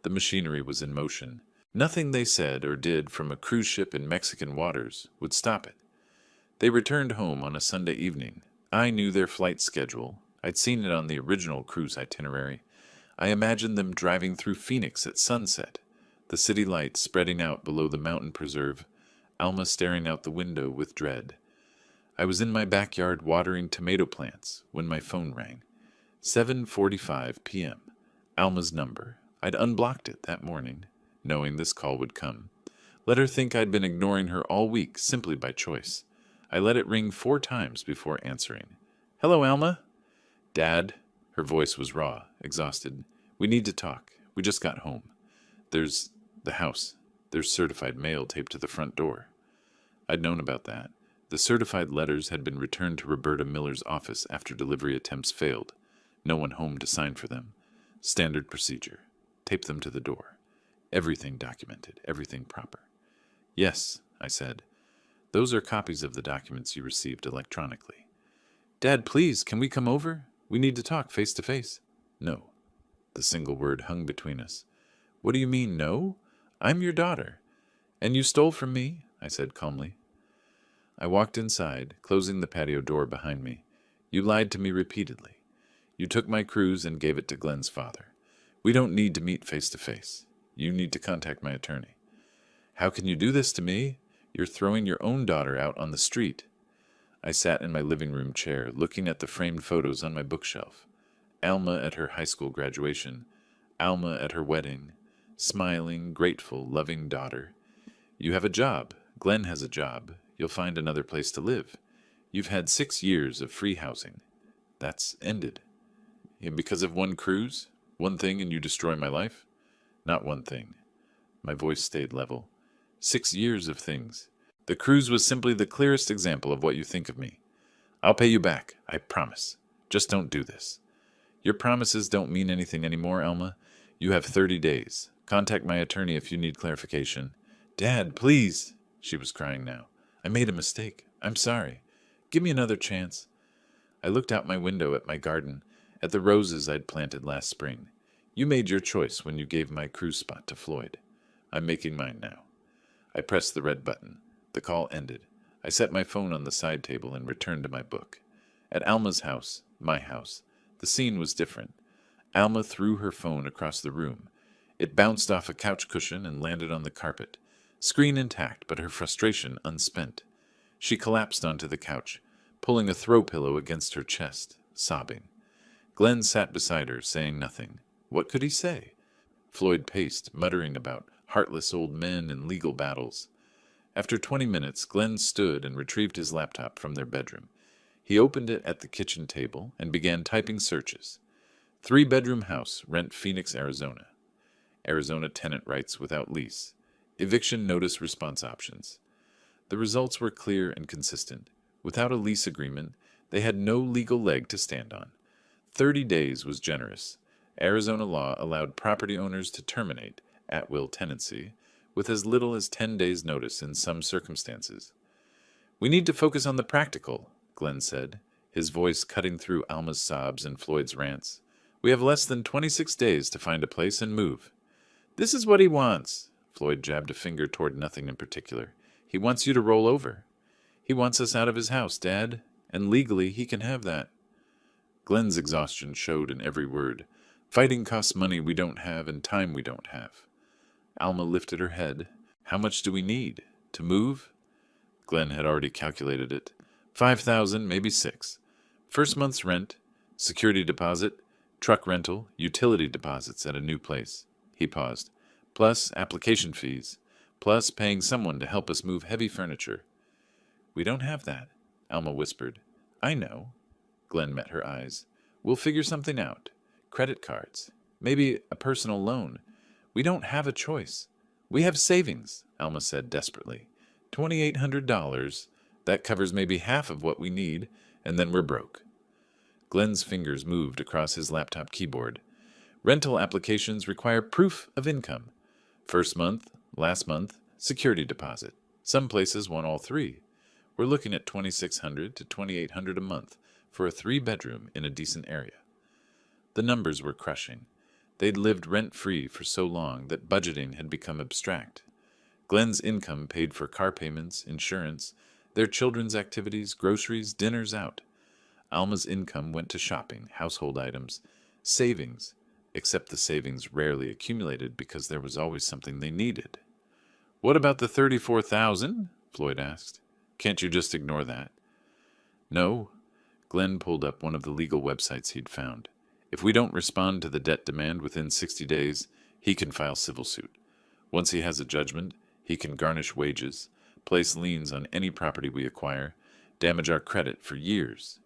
The machinery was in motion. Nothing they said or did from a cruise ship in Mexican waters would stop it. They returned home on a Sunday evening. I knew their flight schedule. I'd seen it on the original cruise itinerary. I imagined them driving through Phoenix at sunset, the city lights spreading out below the mountain preserve, Alma staring out the window with dread. I was in my backyard watering tomato plants when my phone rang. 7:45 p.m. Alma's number. I'd unblocked it that morning, knowing this call would come. Let her think I'd been ignoring her all week simply by choice. I let it ring 4 times before answering. "Hello, Alma?" "Dad." Her voice was raw, exhausted. "We need to talk. We just got home. There's the house. There's certified mail taped to the front door." I'd known about that. The certified letters had been returned to Roberta Miller's office after delivery attempts failed. No one home to sign for them. Standard procedure. Tape them to the door. Everything documented, everything proper. "Yes," I said. "Those are copies of the documents you received electronically." "Dad, please, can we come over? We need to talk face to face." "No." The single word hung between us. "What do you mean, no? I'm your daughter." "And you stole from me," I said calmly. I walked inside, closing the patio door behind me. You lied to me repeatedly. You took my cruise and gave it to Glenn's father. We don't need to meet face to face. You need to contact my attorney. How can you do this to me? You're throwing your own daughter out on the street. I sat in my living room chair, looking at the framed photos on my bookshelf. Alma at her high school graduation. Alma at her wedding. Smiling, grateful, loving daughter. You have a job. Glenn has a job. You'll find another place to live. You've had 6 years of free housing. That's ended. And because of one cruise? One thing and you destroy my life? Not one thing. My voice stayed level. 6 years of things. The cruise was simply the clearest example of what you think of me. I'll pay you back, I promise. Just don't do this. Your promises don't mean anything anymore, Alma. You have 30 days. Contact my attorney if you need clarification. Dad, please. She was crying now. I made a mistake. I'm sorry. Give me another chance. I looked out my window at my garden, at the roses I'd planted last spring. You made your choice when you gave my cruise spot to Floyd. I'm making mine now. I pressed the red button. The call ended. I set my phone on the side table and returned to my book. At Alma's house, my house, the scene was different. Alma threw her phone across the room. It bounced off a couch cushion and landed on the carpet. Screen intact, but her frustration unspent. She collapsed onto the couch, pulling a throw pillow against her chest, sobbing. Glenn sat beside her, saying nothing. What could he say? Floyd paced, muttering about heartless old men and legal battles. After 20 minutes, Glenn stood and retrieved his laptop from their bedroom. He opened it at the kitchen table and began typing searches. 3-bedroom house, rent Phoenix, Arizona. Arizona tenant rights without lease. Eviction notice response options. The results were clear and consistent. Without a lease agreement, they had no legal leg to stand on. 30 days was generous. Arizona law allowed property owners to terminate at-will tenancy with as little as 10 days' notice in some circumstances. We need to focus on the practical, Glenn said, his voice cutting through Alma's sobs and Floyd's rants. We have less than 26 days to find a place and move. This is what he wants. Floyd jabbed a finger toward nothing in particular. He wants you to roll over. He wants us out of his house, Dad, and legally he can have that. Glenn's exhaustion showed in every word. Fighting costs money we don't have and time we don't have. Alma lifted her head. How much do we need? To move? Glenn had already calculated it. 5,000, maybe 6. First month's rent, security deposit, truck rental, utility deposits at a new place. He paused. Plus application fees. Plus paying someone to help us move heavy furniture. We don't have that, Alma whispered. I know. Glenn met her eyes. We'll figure something out. Credit cards. Maybe a personal loan. We don't have a choice. We have savings, Alma said desperately. $2,800. That covers maybe half of what we need, and then we're broke. Glenn's fingers moved across his laptop keyboard. Rental applications require proof of income. First month, last month, security deposit. Some places want all 3. We're looking at $2,600 to $2,800 a month for a 3-bedroom in a decent area. The numbers were crushing. They'd lived rent-free for so long that budgeting had become abstract. Glenn's income paid for car payments, insurance, their children's activities, groceries, dinners out. Alma's income went to shopping, household items, savings, except the savings rarely accumulated because there was always something they needed. What about the $34,000? Floyd asked. Can't you just ignore that? No. Glenn pulled up one of the legal websites he'd found. If we don't respond to the debt demand within 60 days, he can file civil suit. Once he has a judgment, he can garnish wages, place liens on any property we acquire, damage our credit for years.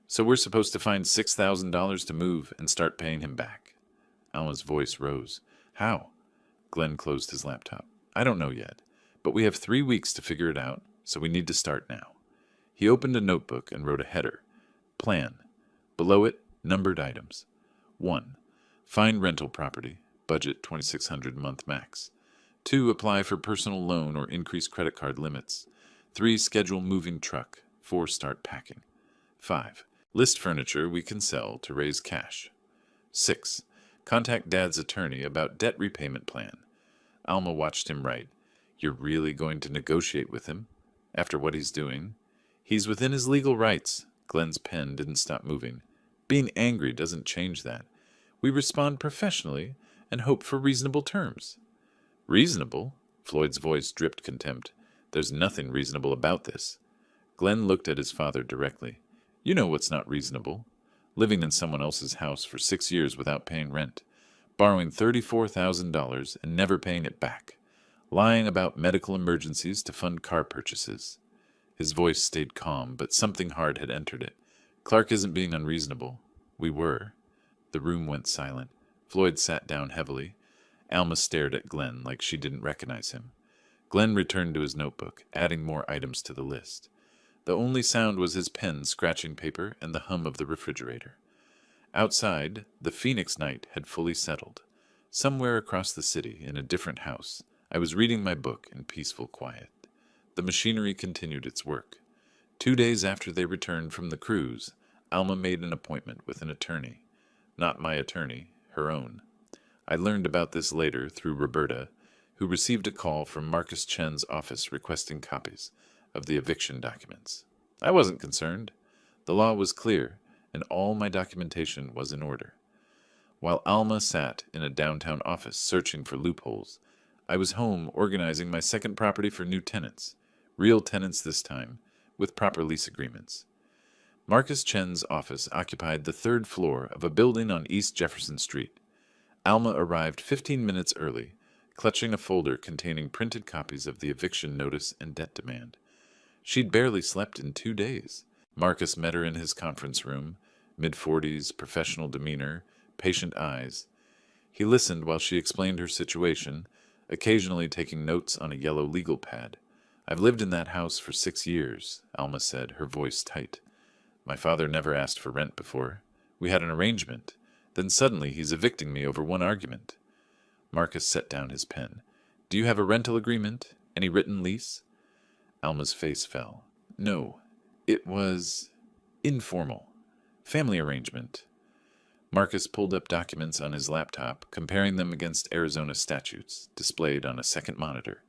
So we're supposed to find $6,000 to move and start paying him back. Alma's voice rose. How? Glenn closed his laptop. I don't know yet, but we have 3 weeks to figure it out, so we need to start now. He opened a notebook and wrote a header. Plan. Below it, numbered items. 1. Find rental property. Budget $2,600 month max. 2. Apply for personal loan or increase credit card limits. 3. Schedule moving truck. 4. Start packing. 5. List furniture we can sell to raise cash. 6. Contact Dad's attorney about debt repayment plan. Alma watched him write. You're really going to negotiate with him? After what he's doing, he's within his legal rights. Glenn's pen didn't stop moving. Being angry doesn't change that. We respond professionally and hope for reasonable terms. Reasonable? Floyd's voice dripped contempt. There's nothing reasonable about this. Glenn looked at his father directly. You know what's not reasonable. Living in someone else's house for 6 years without paying rent. Borrowing $34,000 and never paying it back. Lying about medical emergencies to fund car purchases. His voice stayed calm, but something hard had entered it. Clark isn't being unreasonable. We were. The room went silent. Floyd sat down heavily. Alma stared at Glenn like she didn't recognize him. Glenn returned to his notebook, adding more items to the list. The only sound was his pen scratching paper and the hum of the refrigerator. Outside, the Phoenix night had fully settled. Somewhere across the city, in a different house, I was reading my book in peaceful quiet. The machinery continued its work. 2 days after they returned from the cruise, Alma made an appointment with an attorney. Not my attorney, her own. I learned about this later through Roberta, who received a call from Marcus Chen's office requesting copies of the eviction documents. I wasn't concerned. The law was clear, and all my documentation was in order. While Alma sat in a downtown office searching for loopholes, I was home organizing my second property for new tenants, real tenants this time, with proper lease agreements. Marcus Chen's office occupied the 3rd floor of a building on East Jefferson Street. Alma arrived 15 minutes early, clutching a folder containing printed copies of the eviction notice and debt demand. She'd barely slept in 2 days. Marcus met her in his conference room, mid-40s, professional demeanor, patient eyes. He listened while she explained her situation, occasionally taking notes on a yellow legal pad. I've lived in that house for 6 years, Alma said, her voice tight. My father never asked for rent before. We had an arrangement. Then suddenly he's evicting me over one argument. Marcus set down his pen. Do you have a rental agreement? Any written lease? Alma's face fell. No, it was informal. Family arrangement. Marcus pulled up documents on his laptop, comparing them against Arizona statutes, displayed on a second monitor.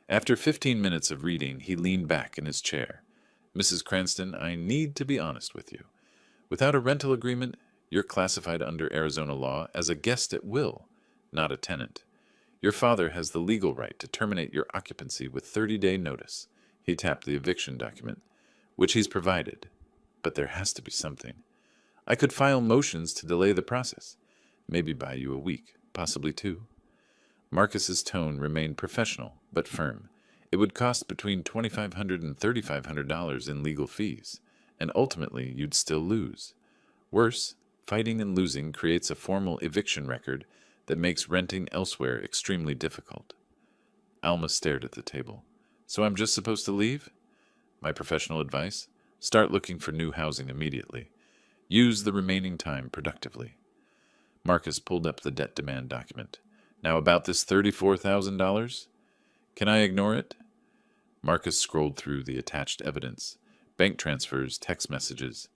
After 15 minutes of reading, he leaned back in his chair. Mrs. Cranston, I need to be honest with you. Without a rental agreement, you're classified under Arizona law as a guest at will, not a tenant. Your father has the legal right to terminate your occupancy with 30-day notice. He tapped the eviction document, which he's provided. But there has to be something. I could file motions to delay the process, maybe buy you a week, possibly 2. Marcus's tone remained professional, but firm. It would cost between $2,500 and $3,500 in legal fees, and ultimately you'd still lose. Worse, fighting and losing creates a formal eviction record that makes renting elsewhere extremely difficult. Alma stared at the table. So I'm just supposed to leave? My professional advice? Start looking for new housing immediately. Use the remaining time productively. Marcus pulled up the debt demand document. Now about this $34,000? Can I ignore it? Marcus scrolled through the attached evidence. Bank transfers, text messages.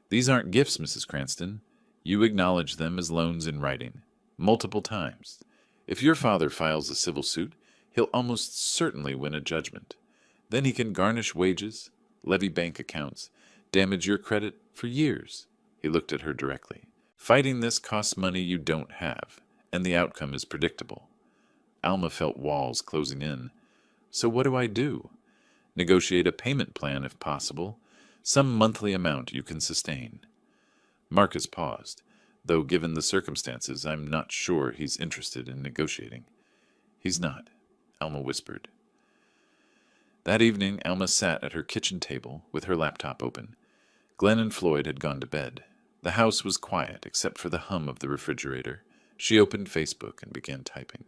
These aren't gifts, Mrs. Cranston. You acknowledge them as loans in writing. Multiple times. If your father files a civil suit, he'll almost certainly win a judgment. Then he can garnish wages, levy bank accounts, damage your credit for years. He looked at her directly. Fighting this costs money you don't have, and the outcome is predictable. Alma felt walls closing in. So what do I do? Negotiate a payment plan if possible, some monthly amount you can sustain. Marcus paused, though given the circumstances, I'm not sure he's interested in negotiating. He's not, Alma whispered. That evening, Alma sat at her kitchen table with her laptop open. Glenn and Floyd had gone to bed. The house was quiet except for the hum of the refrigerator. She opened Facebook and began typing.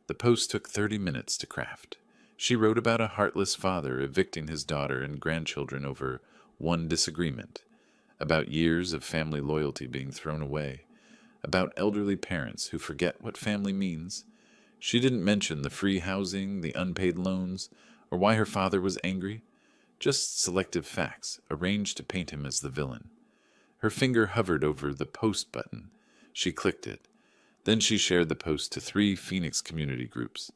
The post took 30 minutes to craft. She wrote about a heartless father evicting his daughter and grandchildren over one disagreement, about years of family loyalty being thrown away, about elderly parents who forget what family means. She didn't mention the free housing, the unpaid loans, or why her father was angry, just selective facts arranged to paint him as the villain. Her finger hovered over the post button. She clicked it. Then she shared the post to 3 Phoenix community groups.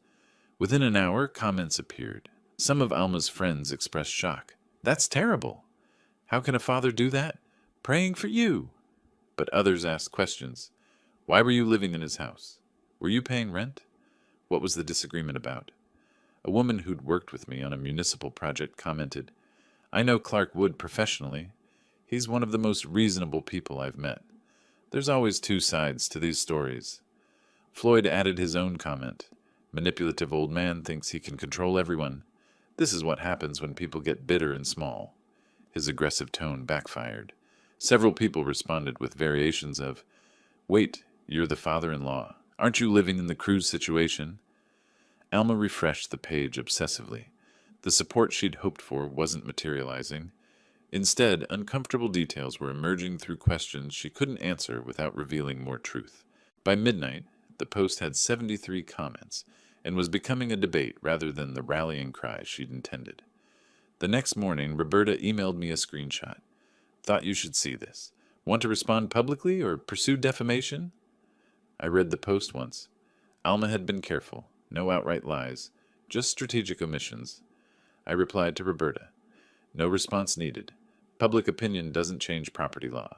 Within an hour, comments appeared. Some of Alma's friends expressed shock. That's terrible. How can a father do that? Praying for you. But others asked questions. Why were you living in his house? Were you paying rent? What was the disagreement about? A woman who'd worked with me on a municipal project commented, I know Clark Wood professionally. He's one of the most reasonable people I've met. There's always two sides to these stories. Floyd added his own comment. Manipulative old man thinks he can control everyone. This is what happens when people get bitter and small. His aggressive tone backfired. Several people responded with variations of, Wait, you're the father-in-law. Aren't you living in the Cruz situation? Alma refreshed the page obsessively. The support she'd hoped for wasn't materializing. Instead, uncomfortable details were emerging through questions she couldn't answer without revealing more truth. By midnight, the post had 73 comments and was becoming a debate rather than the rallying cry she'd intended. The next morning, Roberta emailed me a screenshot. Thought you should see this. Want to respond publicly or pursue defamation? I read the post once. Alma had been careful. No outright lies. Just strategic omissions. I replied to Roberta. No response needed. Public opinion doesn't change property law.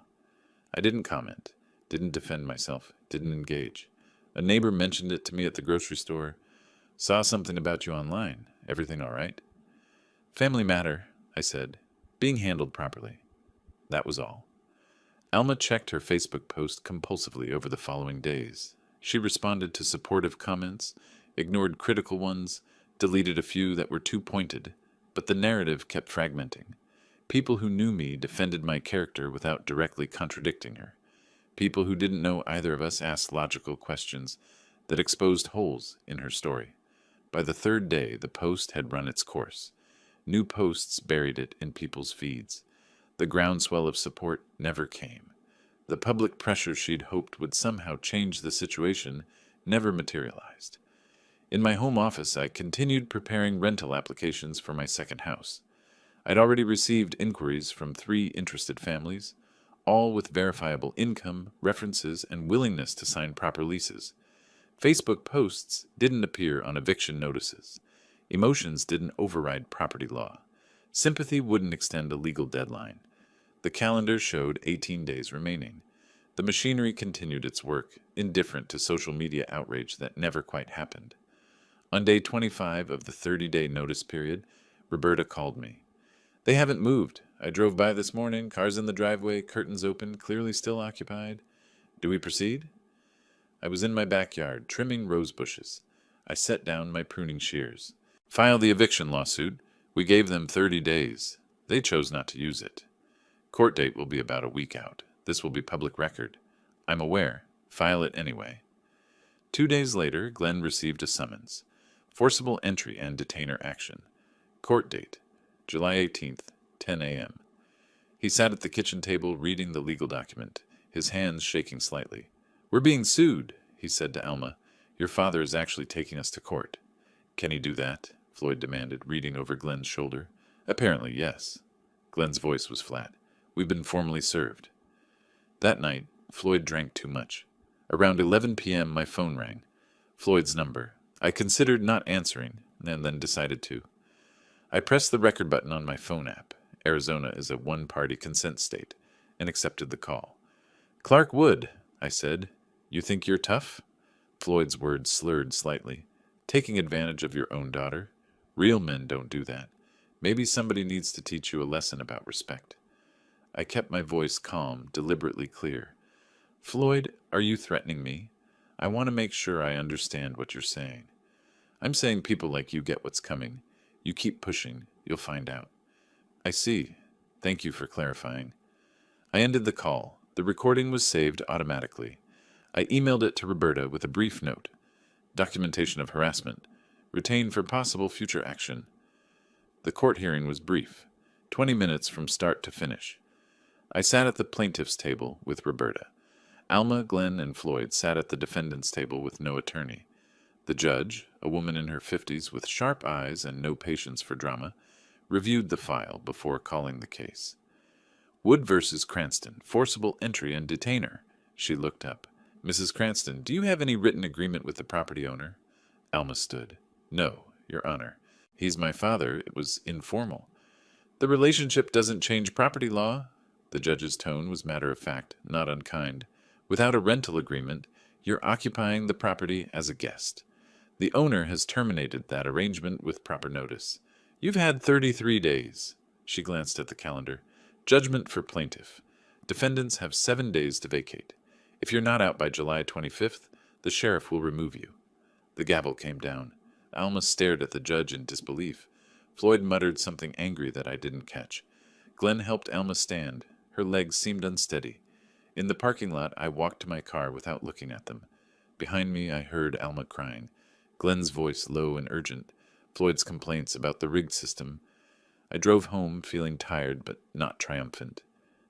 I didn't comment. Didn't defend myself. Didn't engage. A neighbor mentioned it to me at the grocery store. Saw something about you online. Everything all right? Family matter, I said. Being handled properly. That was all. Alma checked her Facebook post compulsively over the following days. She responded to supportive comments, ignored critical ones, deleted a few that were too pointed, but the narrative kept fragmenting. People who knew me defended my character without directly contradicting her. People who didn't know either of us asked logical questions that exposed holes in her story. By the third day, the post had run its course. New posts buried it in people's feeds. The groundswell of support never came. The public pressure she'd hoped would somehow change the situation never materialized. In my home office, I continued preparing rental applications for my second house. I'd already received inquiries from 3 interested families, all with verifiable income, references, and willingness to sign proper leases. Facebook posts didn't appear on eviction notices. Emotions didn't override property law. Sympathy wouldn't extend a legal deadline. The calendar showed 18 days remaining. The machinery continued its work, indifferent to social media outrage that never quite happened. On day 25 of the 30-day notice period, Roberta called me. They haven't moved. I drove by this morning, cars in the driveway, curtains open, clearly still occupied. Do we proceed? I was in my backyard, trimming rose bushes. I set down my pruning shears. File the eviction lawsuit. We gave them 30 days. They chose not to use it. Court date will be about a week out. This will be public record. I'm aware. File it anyway. 2 days later, Glenn received a summons. Forcible entry and detainer action. Court date, July 18th, 10 a.m. He sat at the kitchen table reading the legal document, his hands shaking slightly. We're being sued, he said to Alma. Your father is actually taking us to court. Can he do that? Floyd demanded, reading over Glenn's shoulder. Apparently, yes. Glenn's voice was flat. We've been formally served. That night, Floyd drank too much. Around 11 p.m., my phone rang. Floyd's number. I considered not answering, and then decided to. I pressed the record button on my phone app. Arizona is a one-party consent state, and accepted the call. Clark Wood, I said. You think you're tough? Floyd's words slurred slightly. Taking advantage of your own daughter? Real men don't do that. Maybe somebody needs to teach you a lesson about respect. I kept my voice calm, deliberately clear. Floyd, are you threatening me? I want to make sure I understand what you're saying. I'm saying people like you get what's coming. You keep pushing, you'll find out. I see. Thank you for clarifying. I ended the call. The recording was saved automatically. I emailed it to Roberta with a brief note. Documentation of harassment. Retained for possible future action. The court hearing was brief. 20 minutes from start to finish. I sat at the plaintiff's table with Roberta. Alma, Glenn, and Floyd sat at the defendant's table with no attorney. The judge, a woman in her 50s with sharp eyes and no patience for drama, reviewed the file before calling the case. Wood versus Cranston, forcible entry and detainer. She looked up. Mrs. Cranston, do you have any written agreement with the property owner? Alma stood. No, Your Honor. He's my father. It was informal. The relationship doesn't change property law. The judge's tone was matter of fact, not unkind. Without a rental agreement, you're occupying the property as a guest. The owner has terminated that arrangement with proper notice. You've had 33 days. She glanced at the calendar. Judgment for plaintiff. Defendants have 7 days to vacate. If you're not out by July 25th, the sheriff will remove you. The gavel came down. Alma stared at the judge in disbelief. Floyd muttered something angry that I didn't catch. Glenn helped Alma stand. Her legs seemed unsteady. In the parking lot, I walked to my car without looking at them. Behind me, I heard Alma crying. Glenn's voice low and urgent. Floyd's complaints about the rigged system. I drove home feeling tired but not triumphant.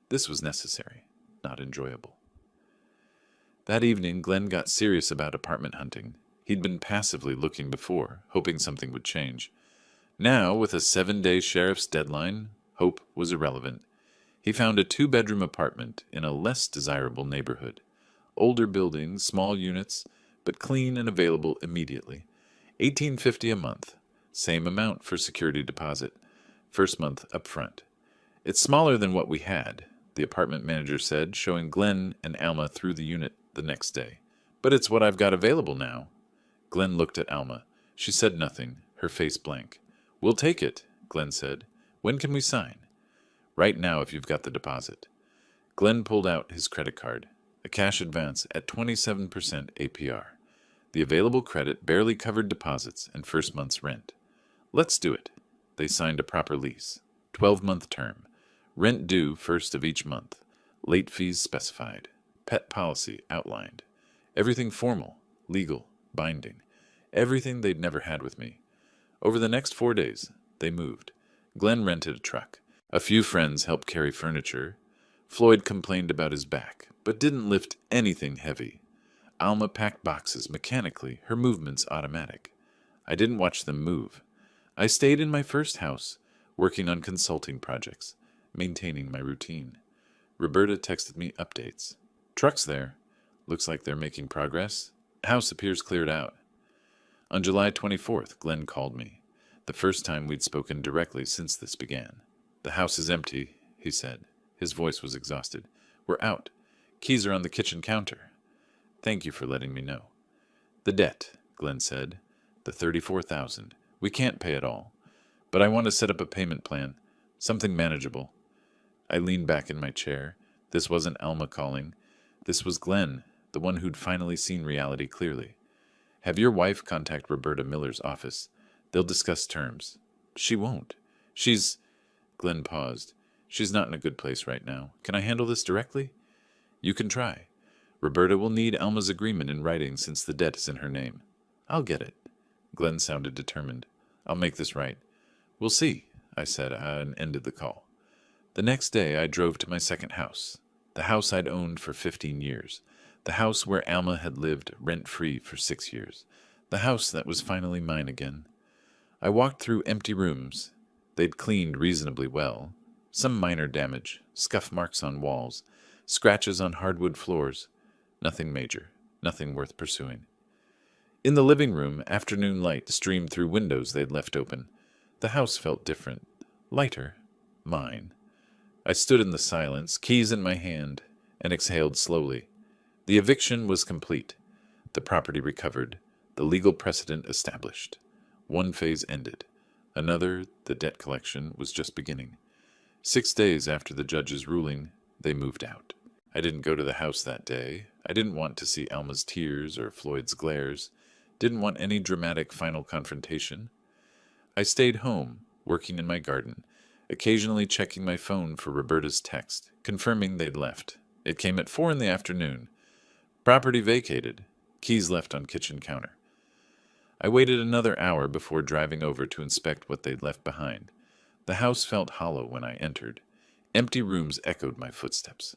This was necessary, not enjoyable. That evening, Glenn got serious about apartment hunting. He'd been passively looking before, hoping something would change. Now, with a 7-day sheriff's deadline, hope was irrelevant. He found a 2-bedroom apartment in a less desirable neighborhood. Older buildings, small units, but clean and available immediately. $18.50 a month. Same amount for security deposit. First month up front. It's smaller than what we had, the apartment manager said, showing Glenn and Alma through the unit the next day. But it's what I've got available now. Glenn looked at Alma. She said nothing, her face blank. We'll take it, Glenn said. When can we sign? Right now if you've got the deposit. Glenn pulled out his credit card, a cash advance at 27% APR. The available credit barely covered deposits and first month's rent. Let's do it. They signed a proper lease. 12-month term. Rent due first of each month. Late fees specified. Pet policy outlined. Everything formal, legal, binding. Everything they'd never had with me. Over the next 4 days, they moved. Glenn rented a truck. A few friends helped carry furniture. Floyd complained about his back, but didn't lift anything heavy. Alma packed boxes mechanically, her movements automatic. I didn't watch them move. I stayed in my first house, working on consulting projects, maintaining my routine. Roberta texted me updates. Truck's there. Looks like they're making progress. House appears cleared out. On July 24th, Glenn called me. The first time we'd spoken directly since this began. The house is empty, he said. His voice was exhausted. We're out. Keys are on the kitchen counter. Thank you for letting me know. The debt, Glenn said. The $34,000. We can't pay it all. But I want to set up a payment plan. Something manageable. I leaned back in my chair. This wasn't Alma calling. This was Glenn, the one who'd finally seen reality clearly. Have your wife contact Roberta Miller's office. They'll discuss terms. She won't. Glenn paused. She's not in a good place right now. Can I handle this directly? You can try. Roberta will need Alma's agreement in writing since the debt is in her name. I'll get it. Glenn sounded determined. I'll make this right. We'll see, I said, and ended the call. The next day I drove to my second house, the house I'd owned for 15 years, the house where Alma had lived rent-free for 6 years, the house that was finally mine again. I walked through empty rooms. They'd cleaned reasonably well. Some minor damage, scuff marks on walls, scratches on hardwood floors. Nothing major, nothing worth pursuing. In the living room, afternoon light streamed through windows they'd left open. The house felt different, lighter, mine. I stood in the silence, keys in my hand, and exhaled slowly. The eviction was complete. The property recovered. The legal precedent established. One phase ended. Another, the debt collection, was just beginning. 6 days after the judge's ruling, they moved out. I didn't go to the house that day. I didn't want to see Alma's tears or Floyd's glares. Didn't want any dramatic final confrontation. I stayed home, working in my garden, occasionally checking my phone for Roberta's text, confirming they'd left. It came at 4 p.m. Property vacated. Keys left on kitchen counter. I waited another hour before driving over to inspect what they'd left behind. The house felt hollow when I entered. Empty rooms echoed my footsteps.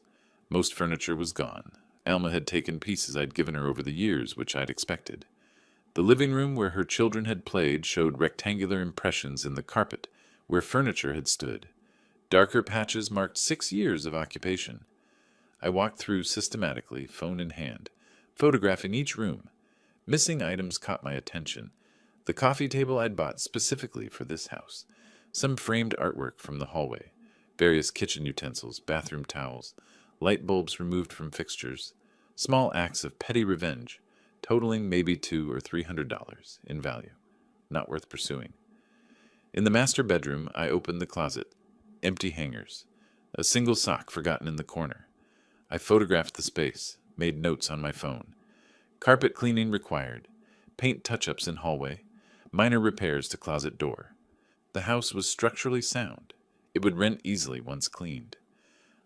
Most furniture was gone. Alma had taken pieces I'd given her over the years, which I'd expected. The living room where her children had played showed rectangular impressions in the carpet where furniture had stood. Darker patches marked 6 years of occupation. I walked through systematically, phone in hand, photographing each room. Missing items caught my attention. The coffee table I'd bought specifically for this house, some framed artwork from the hallway, various kitchen utensils, bathroom towels, light bulbs removed from fixtures, small acts of petty revenge, totaling maybe $200 or $300 in value. Not worth pursuing. In the master bedroom, I opened the closet. Empty hangers. A single sock forgotten in the corner. I photographed the space, made notes on my phone. Carpet cleaning required. Paint touch-ups in hallway. Minor repairs to closet door. The house was structurally sound. It would rent easily once cleaned.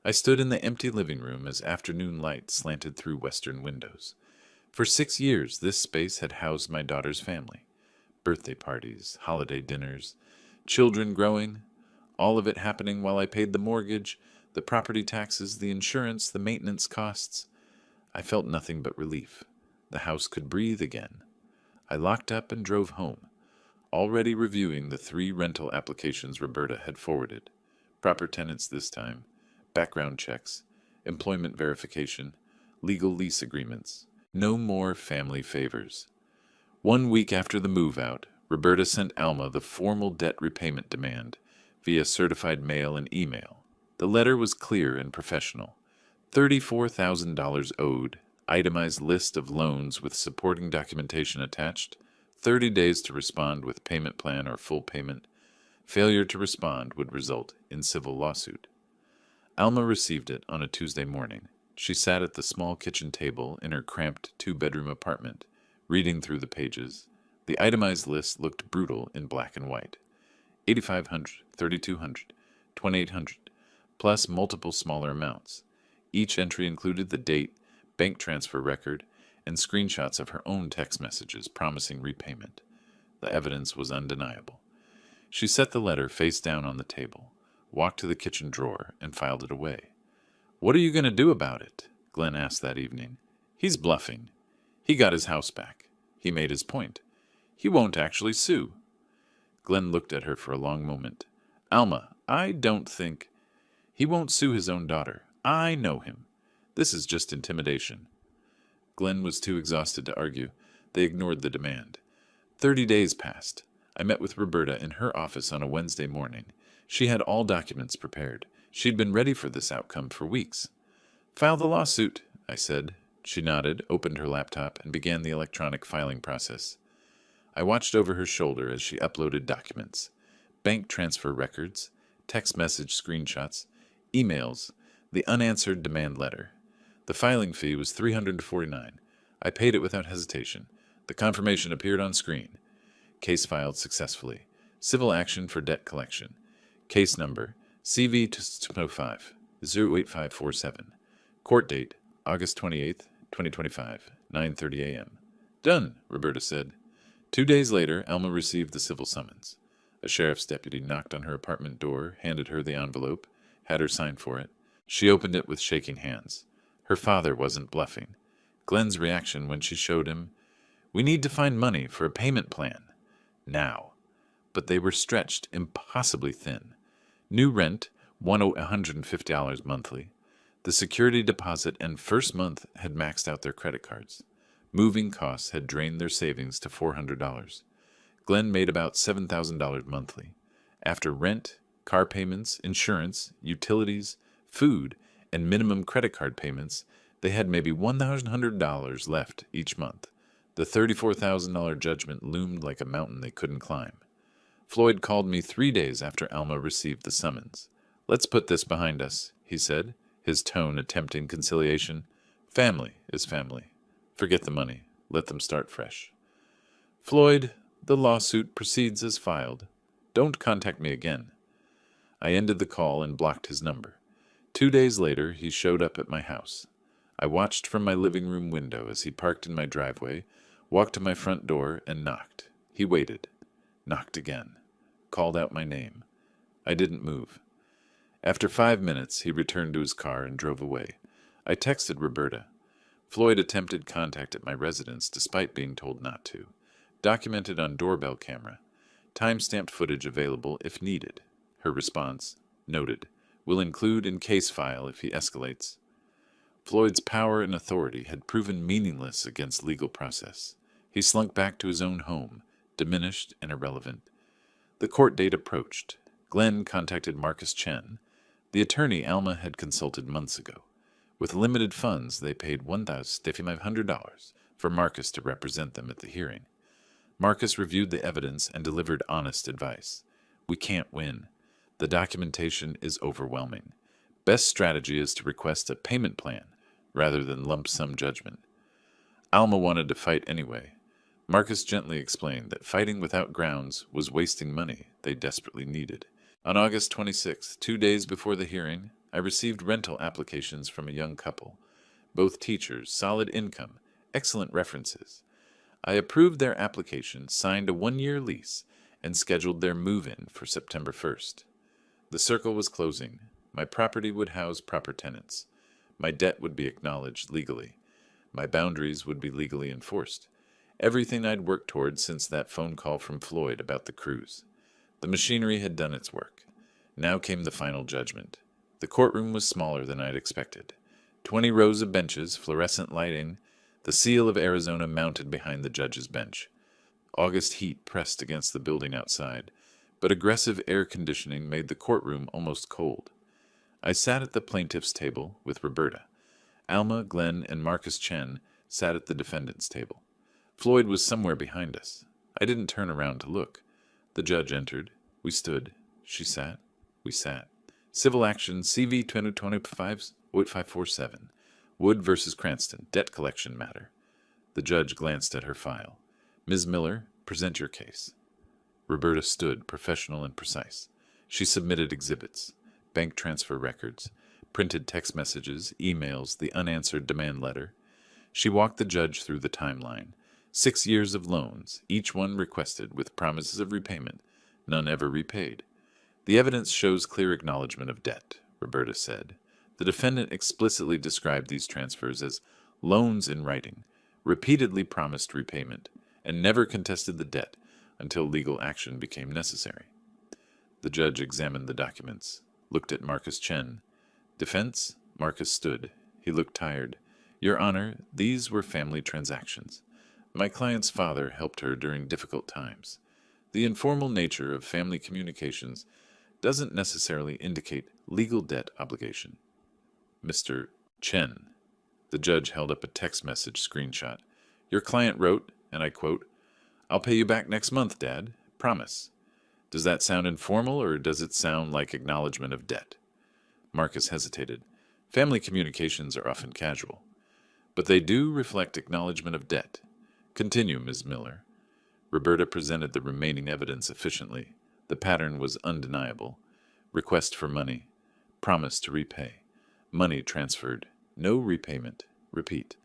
I stood in the empty living room as afternoon light slanted through western windows. For 6 years, this space had housed my daughter's family. Birthday parties, holiday dinners, children growing, all of it happening while I paid the mortgage, the property taxes, the insurance, the maintenance costs. I felt nothing but relief. The house could breathe again. I locked up and drove home, already reviewing the 3 rental applications Roberta had forwarded. Proper tenants this time, background checks, employment verification, legal lease agreements. No more family favors. 1 week after the move-out, Roberta sent Alma the formal debt repayment demand via certified mail and email. The letter was clear and professional. $34,000 owed, itemized list of loans with supporting documentation attached, 30 days to respond with payment plan or full payment. Failure to respond would result in civil lawsuit. Alma received it on a Tuesday morning. She sat at the small kitchen table in her cramped 2-bedroom apartment, reading through the pages. The itemized list looked brutal in black and white. $8,500, $3,200, $2,800, plus multiple smaller amounts. Each entry included the date, bank transfer record, and screenshots of her own text messages promising repayment. The evidence was undeniable. She set the letter face down on the table, walked to the kitchen drawer, and filed it away. "What are you going to do about it?" Glenn asked that evening. "He's bluffing. He got his house back. He made his point. He won't actually sue." Glenn looked at her for a long moment. "Alma, I don't think—" "He won't sue his own daughter. I know him. This is just intimidation." Glenn was too exhausted to argue. They ignored the demand. 30 days passed. I met with Roberta in her office on a Wednesday morning. She had all documents prepared. She'd been ready for this outcome for weeks. "File the lawsuit," I said. She nodded, opened her laptop, and began the electronic filing process. I watched over her shoulder as she uploaded documents. Bank transfer records, text message screenshots, emails, the unanswered demand letter. The filing fee was $349. I paid it without hesitation. The confirmation appeared on screen. Case filed successfully. Civil action for debt collection. Case number CV-205 08547. Court date August 28, 2025, 9:30 a.m. "Done," Roberta said. 2 days later, Alma received the civil summons. A sheriff's deputy knocked on her apartment door, handed her the envelope, had her sign for it. She opened it with shaking hands. Her father wasn't bluffing. Glenn's reaction when she showed him, "We need to find money for a payment plan. Now." But they were stretched impossibly thin. New rent, $150 monthly. The security deposit and first month had maxed out their credit cards. Moving costs had drained their savings to $400. Glenn made about $7,000 monthly. After rent, car payments, insurance, utilities, food, and minimum credit card payments, they had maybe $1,100 left each month. The $34,000 judgment loomed like a mountain they couldn't climb. Floyd called me 3 days after Alma received the summons. "Let's put this behind us," he said, his tone attempting conciliation. "Family is family. Forget the money. Let them start fresh." "Floyd, the lawsuit proceeds as filed. Don't contact me again." I ended the call and blocked his number. 2 days later, he showed up at my house. I watched from my living room window as he parked in my driveway, walked to my front door, and knocked. He waited. Knocked again. Called out my name. I didn't move. After 5 minutes, he returned to his car and drove away. I texted Roberta. Floyd attempted contact at my residence despite being told not to. Documented on doorbell camera. Time-stamped footage available if needed. Her response, noted, will include in case file if he escalates. Floyd's power and authority had proven meaningless against legal process. He slunk back to his own home, diminished and irrelevant. The court date approached. Glenn contacted Marcus Chen, the attorney Alma had consulted months ago. With limited funds, they paid $1,500 for Marcus to represent them at the hearing. Marcus reviewed the evidence and delivered honest advice. We can't win. The documentation is overwhelming. Best strategy is to request a payment plan rather than lump sum judgment. Alma wanted to fight anyway. Marcus gently explained that fighting without grounds was wasting money they desperately needed. On August 26th, 2 days before the hearing, I received rental applications from a young couple. Both teachers, solid income, excellent references. I approved their application, signed a 1-year lease, and scheduled their move-in for September 1st. The circle was closing. My property would house proper tenants. My debt would be acknowledged legally. My boundaries would be legally enforced. Everything I'd worked toward since that phone call from Floyd about the cruise. The machinery had done its work. Now came the final judgment. The courtroom was smaller than I'd expected. 20 rows of benches, fluorescent lighting, the seal of Arizona mounted behind the judge's bench. August heat pressed against the building outside, but aggressive air conditioning made the courtroom almost cold. I sat at the plaintiff's table with Roberta. Alma, Glenn, and Marcus Chen sat at the defendant's table. Floyd was somewhere behind us. I didn't turn around to look. The judge entered. We stood. She sat. We sat. Civil action CV 2025-8547. Wood versus Cranston. Debt collection matter. The judge glanced at her file. Ms. Miller, present your case. Roberta stood, professional and precise. She submitted exhibits, bank transfer records, printed text messages, emails, the unanswered demand letter. She walked the judge through the timeline. 6 years of loans, each one requested with promises of repayment, none ever repaid. The evidence shows clear acknowledgement of debt, Roberta said. The defendant explicitly described these transfers as loans in writing, repeatedly promised repayment, and never contested the debt until legal action became necessary. The judge examined the documents, looked at Marcus Chen. Defense? Marcus stood. He looked tired. Your Honor, these were family transactions. My client's father helped her during difficult times. The informal nature of family communications doesn't necessarily indicate legal debt obligation. Mr. Chen. The judge held up a text message screenshot. Your client wrote, and I quote, "I'll pay you back next month, Dad. Promise." Does that sound informal, or does it sound like acknowledgement of debt? Marcus hesitated. Family communications are often casual, but they do reflect acknowledgement of debt. Continue, Ms. Miller. Roberta presented the remaining evidence efficiently. The pattern was undeniable. Request for money. Promise to repay. Money transferred. No repayment. Repeat.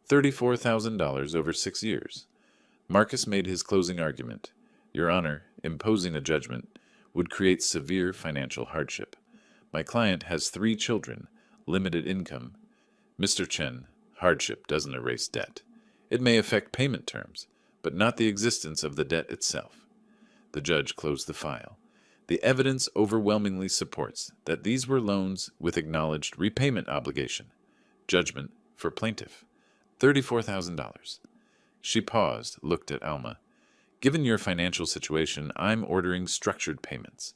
$34,000 over 6 years. Marcus made his closing argument. Your Honor, imposing a judgment would create severe financial hardship. My client has 3 children, limited income. Mr. Chen, hardship doesn't erase debt. It may affect payment terms, but not the existence of the debt itself. The judge closed the file. The evidence overwhelmingly supports that these were loans with acknowledged repayment obligation. Judgment for plaintiff. $34,000. She paused, looked at Alma. Given your financial situation, I'm ordering structured payments.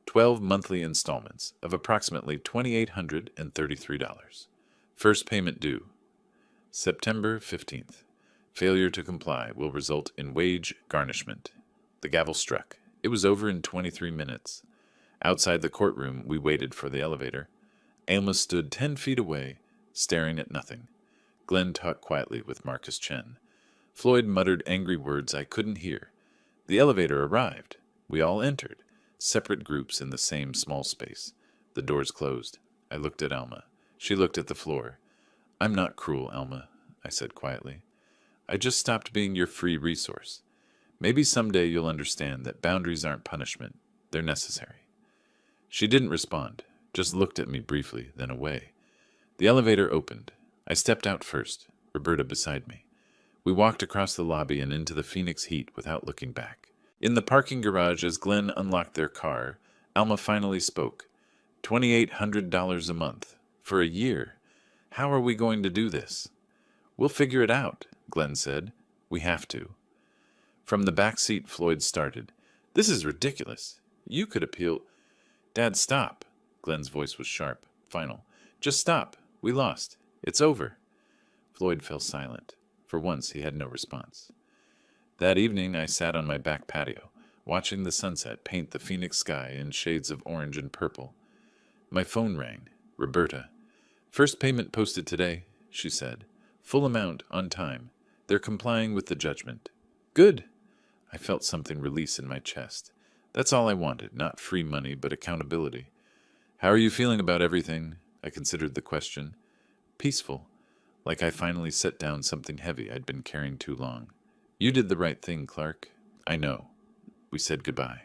12 monthly installments of approximately $2,833. First payment due. September 15th. Failure to comply will result in wage garnishment. The gavel struck. It was over in 23 minutes. Outside the courtroom, we waited for the elevator. Alma stood 10 feet away, staring at nothing. Glenn talked quietly with Marcus Chen. Floyd muttered angry words I couldn't hear. The elevator arrived. We all entered, separate groups in the same small space. The doors closed. I looked at Alma. She looked at the floor. I'm not cruel, Alma, I said quietly. I just stopped being your free resource. Maybe someday you'll understand that boundaries aren't punishment. They're necessary. She didn't respond, just looked at me briefly, then away. The elevator opened. I stepped out first, Roberta beside me. We walked across the lobby and into the Phoenix heat without looking back. In the parking garage, as Glenn unlocked their car, Alma finally spoke. $2,800 a month. For a year. How are we going to do this? We'll figure it out, Glenn said. We have to. From the back seat, Floyd started. This is ridiculous. You could appeal. Dad, stop. Glenn's voice was sharp, final. Just stop. We lost. It's over. Floyd fell silent. For once, he had no response. That evening, I sat on my back patio, watching the sunset paint the Phoenix sky in shades of orange and purple. My phone rang. Roberta. First payment posted today, she said. Full amount, on time. They're complying with the judgment. Good. I felt something release in my chest. That's all I wanted, not free money, but accountability. How are you feeling about everything? I considered the question. Peaceful, like I finally set down something heavy I'd been carrying too long. You did the right thing, Clark. I know. We said goodbye.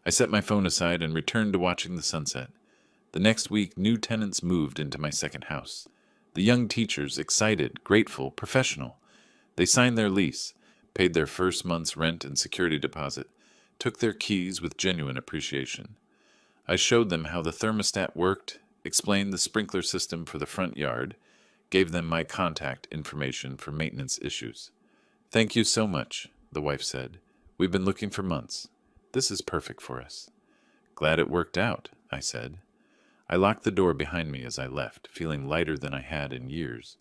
I set my phone aside and returned to watching the sunset. The next week, new tenants moved into my second house. The young teachers, excited, grateful, professional. They signed their lease, paid their first month's rent and security deposit, took their keys with genuine appreciation. I showed them how the thermostat worked, explained the sprinkler system for the front yard, gave them my contact information for maintenance issues. Thank you so much, the wife said. We've been looking for months. This is perfect for us. Glad it worked out, I said. I locked the door behind me as I left, feeling lighter than I had in years.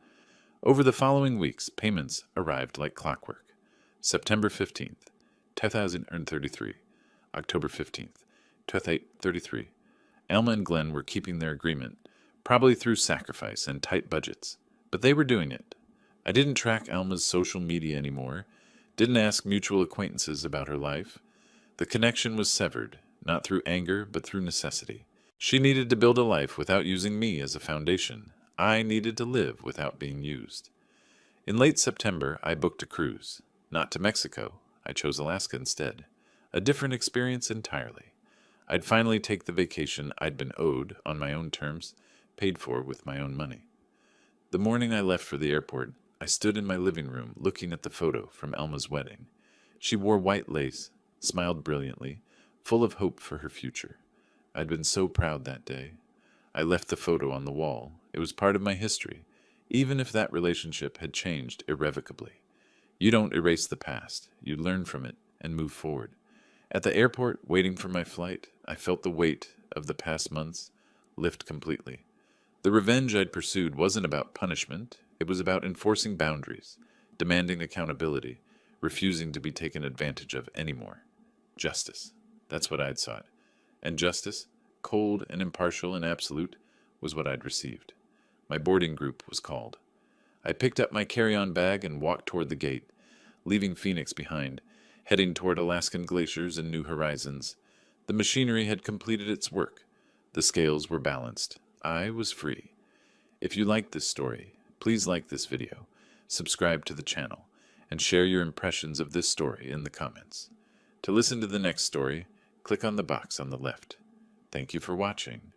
Over the following weeks, payments arrived like clockwork. September 15th, 2033. October 15th, 2033. Alma and Glenn were keeping their agreement, probably through sacrifice and tight budgets, but they were doing it. I didn't track Alma's social media anymore, didn't ask mutual acquaintances about her life. The connection was severed, not through anger, but through necessity. She needed to build a life without using me as a foundation. I needed to live without being used. In late September, I booked a cruise. Not to Mexico. I chose Alaska instead. A different experience entirely. I'd finally take the vacation I'd been owed on my own terms, paid for with my own money. The morning I left for the airport, I stood in my living room looking at the photo from Alma's wedding. She wore white lace, smiled brilliantly, full of hope for her future. I'd been so proud that day. I left the photo on the wall. It was part of my history, even if that relationship had changed irrevocably. You don't erase the past. You learn from it and move forward. At the airport, waiting for my flight, I felt the weight of the past months lift completely. The revenge I'd pursued wasn't about punishment. It was about enforcing boundaries, demanding accountability, refusing to be taken advantage of anymore. Justice. That's what I'd sought. And justice, cold and impartial and absolute, was what I'd received. My boarding group was called. I picked up my carry-on bag and walked toward the gate, leaving Phoenix behind, heading toward Alaskan glaciers and new horizons. The machinery had completed its work. The scales were balanced. I was free. If you liked this story, please like this video, subscribe to the channel, and share your impressions of this story in the comments. To listen to the next story, click on the box on the left. Thank you for watching.